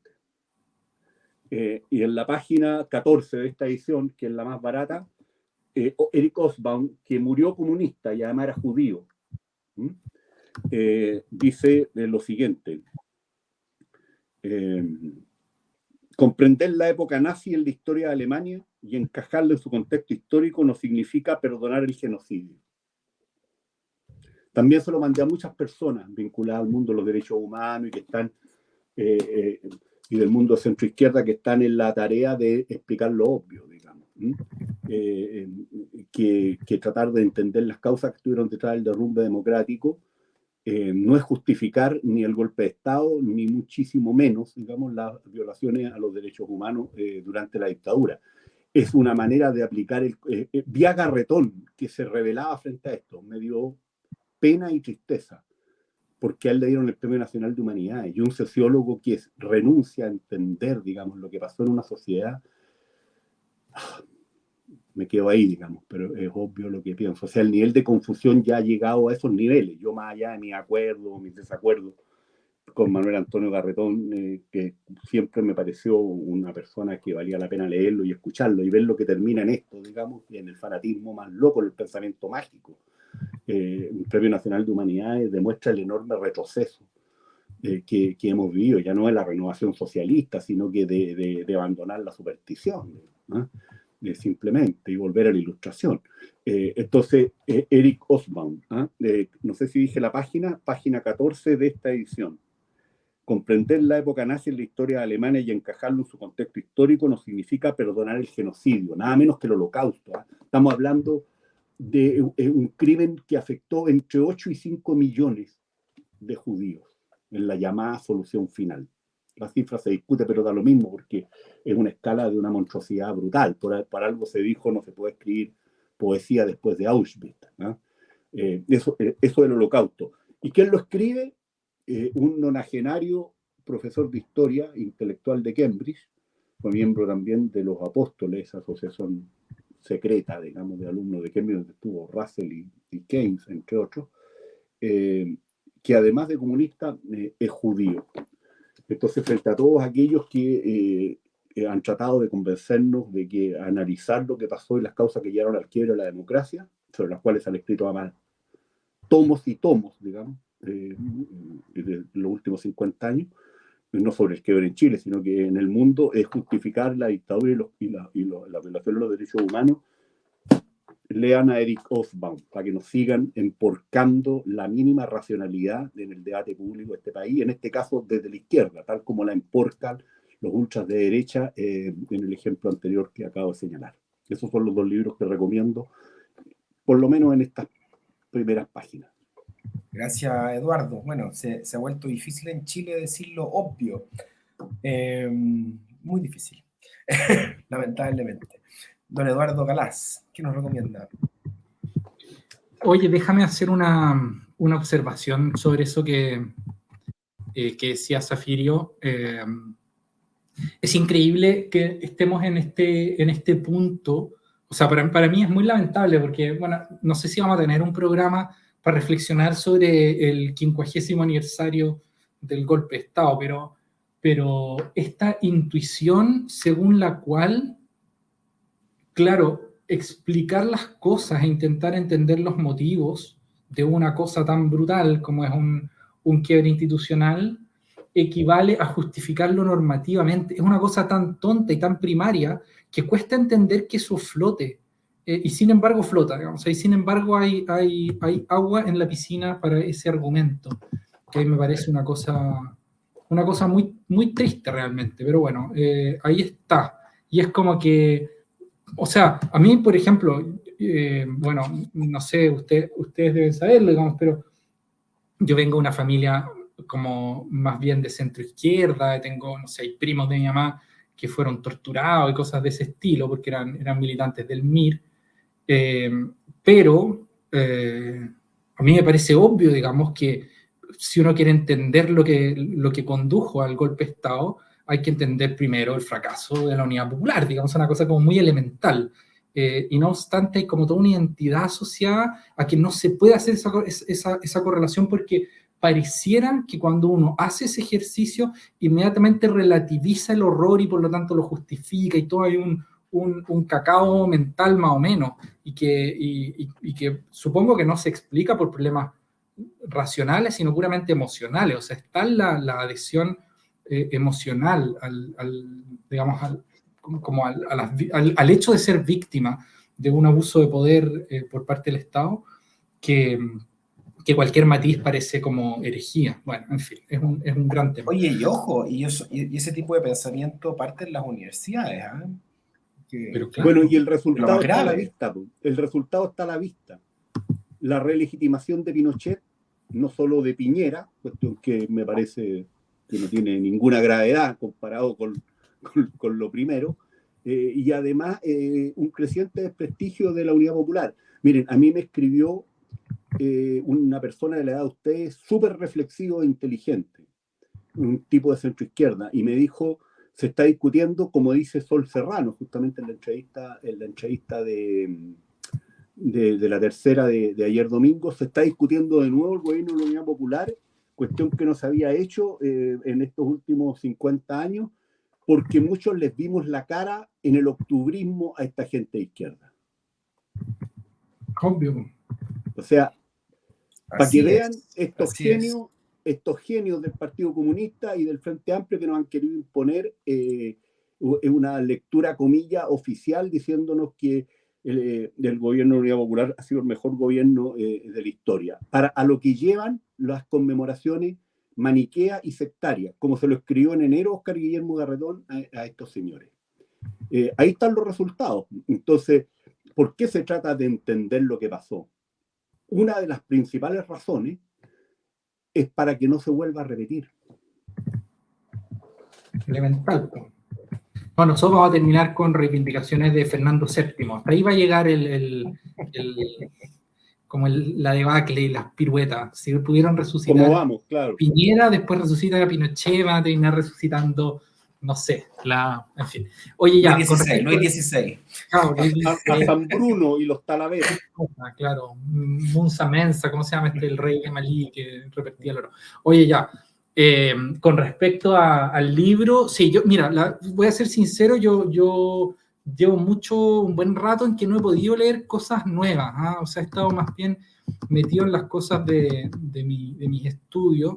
Y en la página 14 de esta edición, que es la más barata, Eric Hobsbawm, que murió comunista y además era judío, dice lo siguiente: comprender la época nazi en la historia de Alemania y encajarla en su contexto histórico no significa perdonar el genocidio. También se lo mandé a muchas personas vinculadas al mundo de los derechos humanos y que están y del mundo centro-izquierda, que están en la tarea de explicar lo obvio, digamos, que tratar de entender las causas que estuvieron detrás del derrumbe democrático no es justificar ni el golpe de Estado, ni muchísimo menos, digamos, las violaciones a los derechos humanos durante la dictadura. Es una manera de aplicar Vía Garretón, que se rebelaba frente a esto, me dio pena y tristeza, porque a él le dieron el Premio Nacional de Humanidades, y un sociólogo que renuncia a entender, digamos, lo que pasó en una sociedad, me quedo ahí, digamos, pero es obvio lo que pienso. O sea, el nivel de confusión ya ha llegado a esos niveles. Yo, más allá de mis acuerdos, mis desacuerdos con Manuel Antonio Garretón, que siempre me pareció una persona que valía la pena leerlo y escucharlo y ver lo que termina en esto, digamos, y en el fanatismo más loco, en el pensamiento mágico. Un Premio Nacional de Humanidades demuestra el enorme retroceso que hemos vivido, ya no es la renovación socialista, sino que de abandonar la superstición, ¿no? Simplemente, y volver a la ilustración. Entonces, Eric Hobsbawm, no sé si dije la página 14 de esta edición. Comprender la época nazi en la historia de Alemania y encajarlo en su contexto histórico no significa perdonar el genocidio, nada menos que el holocausto. Estamos hablando de un crimen que afectó entre 8 y 5 millones de judíos en la llamada solución final. La cifra se discute, pero da lo mismo, porque es una escala de una monstruosidad brutal. Por algo se dijo, no se puede escribir poesía después de Auschwitz, ¿no? Eso del holocausto. ¿Y quién lo escribe? Un nonagenario profesor de historia, intelectual de Cambridge, fue miembro también de los Apóstoles, esa asociación secreta, digamos, de alumnos de Cambridge, donde estuvo Russell y Keynes, entre otros, que además de comunista, es judío. Entonces, frente a todos aquellos que han tratado de convencernos de que analizar lo que pasó y las causas que llevaron al quiebre de la democracia, sobre las cuales han escrito además tomos y tomos, digamos, de los últimos 50 años, no sobre el quiebre en Chile, sino que en el mundo, es justificar la dictadura y la violación de los derechos humanos. Lean a Eric Hobsbawm para que nos sigan emporcando la mínima racionalidad en el debate público de este país, en este caso desde la izquierda, tal como la emporcan los ultras de derecha en el ejemplo anterior que acabo de señalar. Esos son los dos libros que recomiendo, por lo menos en estas primeras páginas. Gracias, Eduardo. Bueno, se ha vuelto difícil en Chile decir lo obvio. Muy difícil, lamentablemente. Don Eduardo Galaz, ¿qué nos recomienda? Oye, déjame hacer una observación sobre eso que decía Zafirio. Es increíble que estemos en este punto. O sea, para mí es muy lamentable porque, bueno, no sé si vamos a tener un programa para reflexionar sobre el 50º aniversario del golpe de Estado, pero esta intuición según la cual, claro, explicar las cosas e intentar entender los motivos de una cosa tan brutal como es un quiebre institucional equivale a justificarlo normativamente. Es una cosa tan tonta y tan primaria que cuesta entender que eso flote y sin embargo flota, digamos, y sin embargo hay agua en la piscina para ese argumento, que me parece una cosa muy, muy triste realmente, pero bueno, ahí está. Y es como que, o sea, a mí, por ejemplo, bueno, no sé, ustedes deben saberlo, digamos, pero yo vengo de una familia como más bien de centro izquierda, tengo, no sé, hay primos de mi mamá que fueron torturados y cosas de ese estilo, porque eran militantes del MIR, pero a mí me parece obvio, digamos, que si uno quiere entender lo que condujo al golpe de Estado, hay que entender primero el fracaso de la Unidad Popular, digamos, una cosa como muy elemental. Y no obstante, hay como toda una identidad asociada a que no se puede hacer esa correlación, porque parecieran que cuando uno hace ese ejercicio, inmediatamente relativiza el horror y por lo tanto lo justifica, y todo hay un cacao mental más o menos, y que supongo que no se explica por problemas racionales, sino puramente emocionales. O sea, está la adhesión emocional digamos, al hecho de ser víctima de un abuso de poder por parte del Estado, que cualquier matiz parece como herejía. Bueno, en fin, es un gran tema. Oye, y ojo, y ese tipo de pensamiento parte en las universidades, ¿eh? Pero claro, bueno, y el Lo resultado más está a la grave. vista. El resultado está a la vista. La relegitimación de Pinochet, no solo de Piñera, cuestión que me parece que no tiene ninguna gravedad comparado con lo primero, y además un creciente desprestigio de la Unidad Popular. Miren, a mí me escribió una persona de la edad de ustedes, súper reflexivo e inteligente, un tipo de centro izquierda, y me dijo, se está discutiendo, como dice Sol Serrano, justamente en la entrevista de la tercera de ayer domingo, se está discutiendo de nuevo el gobierno de la Unidad Popular, cuestión que no se había hecho en estos últimos 50 años, porque muchos les vimos la cara en el octubrismo a esta gente de izquierda. Obvio. O sea, para que vean estos Estos genios del Partido Comunista y del Frente Amplio que nos han querido imponer una lectura, comilla, oficial, diciéndonos que el gobierno de la Unidad Popular ha sido el mejor gobierno de la historia. A lo que llevan las conmemoraciones maniqueas y sectarias, como se lo escribió en enero Óscar Guillermo Garretón a estos señores. Ahí están los resultados. Entonces, ¿por qué se trata de entender lo que pasó? Una de las principales razones es para que no se vuelva a repetir. Elemental. Bueno, nosotros vamos a terminar con reivindicaciones de Fernando VII. Ahí va a llegar como la debacle y las piruetas. Si pudieron resucitar como vamos, claro. Piñera, después resucitan a Pinochet, van a terminar resucitando, no sé, en fin. Oye, ya. No hay 16. Claro, a San Bruno y los Talaveras. Claro, Munsa Mensa, ¿cómo se llama el rey de Malí que repetía el oro? Oye, ya. Con respecto al libro, sí, voy a ser sincero, yo llevo un buen rato en que no he podido leer cosas nuevas, ¿ah? O sea, he estado más bien metido en las cosas de mis estudios,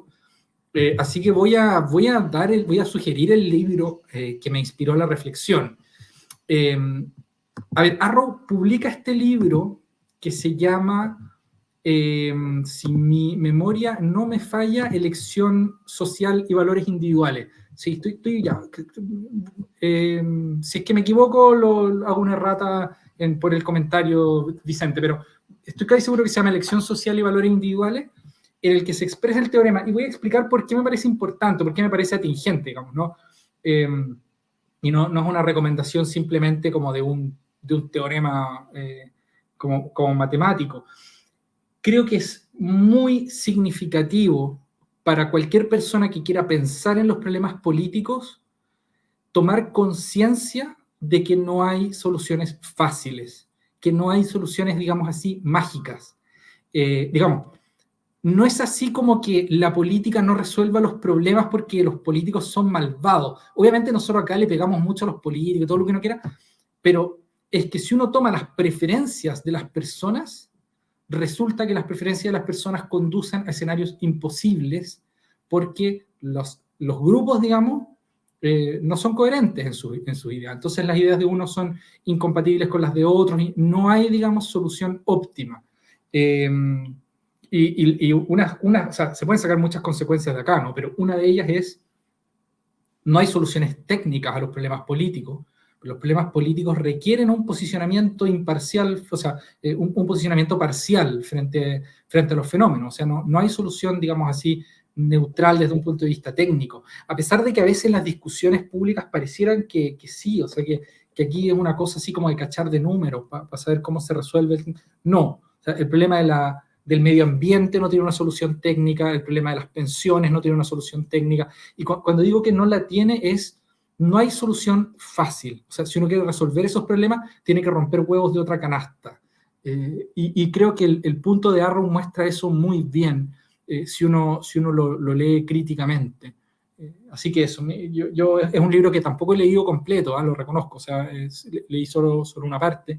así que voy a sugerir el libro que me inspiró la reflexión. A ver, Arrow publica este libro que se llama, si mi memoria no me falla, Elección Social y Valores Individuales. Sí, estoy ya. Si es que me equivoco, hago una errata por el comentario, Vicente, pero estoy casi seguro que se llama Elección Social y Valores Individuales, en el que se expresa el teorema. Y voy a explicar por qué me parece importante, por qué me parece atingente, digamos, ¿no? Y no es una recomendación simplemente como de un teorema como matemático. Creo que es muy significativo para cualquier persona que quiera pensar en los problemas políticos tomar conciencia de que no hay soluciones fáciles, que no hay soluciones, digamos así, mágicas. Digamos, no es así como que la política no resuelva los problemas porque los políticos son malvados. Obviamente nosotros acá le pegamos mucho a los políticos, todo lo que uno quiera, pero es que si uno toma las preferencias de las personas, resulta que las preferencias de las personas conducen a escenarios imposibles porque los grupos, digamos, no son coherentes en su idea. Entonces las ideas de unos son incompatibles con las de otros y no hay, digamos, solución óptima. O sea, se pueden sacar muchas consecuencias de acá, ¿no? Pero una de ellas es, no hay soluciones técnicas a los problemas políticos. Los problemas políticos requieren un posicionamiento imparcial, o sea, un posicionamiento parcial frente a los fenómenos. O sea, no hay solución, digamos así, neutral desde un punto de vista técnico. A pesar de que a veces las discusiones públicas parecieran que sí, o sea, que aquí es una cosa así como de cachar de números para saber cómo se resuelve. No, o sea, el problema del medio ambiente no tiene una solución técnica, el problema de las pensiones no tiene una solución técnica. Y cuando digo que no la tiene no hay solución fácil. O sea, si uno quiere resolver esos problemas, tiene que romper huevos de otra canasta. Y creo que el punto de Arrow muestra eso muy bien, si uno lo lee críticamente. Así que eso, es un libro que tampoco he leído completo, lo reconozco, o sea, leí solo una parte,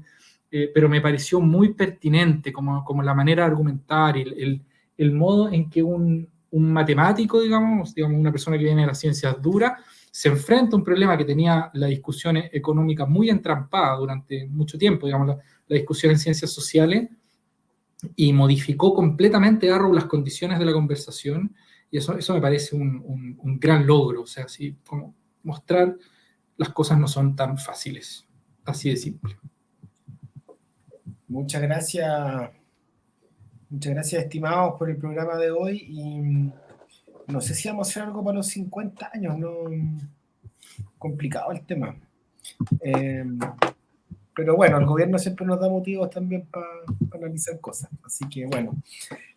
pero me pareció muy pertinente como la manera de argumentar, el modo en que un matemático, digamos, una persona que viene de las ciencias duras, se enfrenta a un problema que tenía la discusión económica muy entrampada durante mucho tiempo, digamos, la discusión en ciencias sociales, y modificó completamente Arrow las condiciones de la conversación, y eso me parece un gran logro, o sea, así como mostrar las cosas no son tan fáciles, así de simple. Muchas gracias, estimados, por el programa de hoy, y no sé si vamos a hacer algo para los 50 años, ¿no? Complicado el tema. Pero bueno, el gobierno siempre nos da motivos también para analizar cosas. Así que bueno,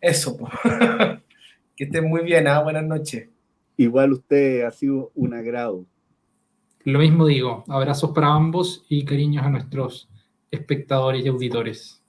eso. Que estén muy bien, buenas noches. Igual usted, ha sido un agrado. Lo mismo digo, abrazos para ambos y cariños a nuestros espectadores y auditores.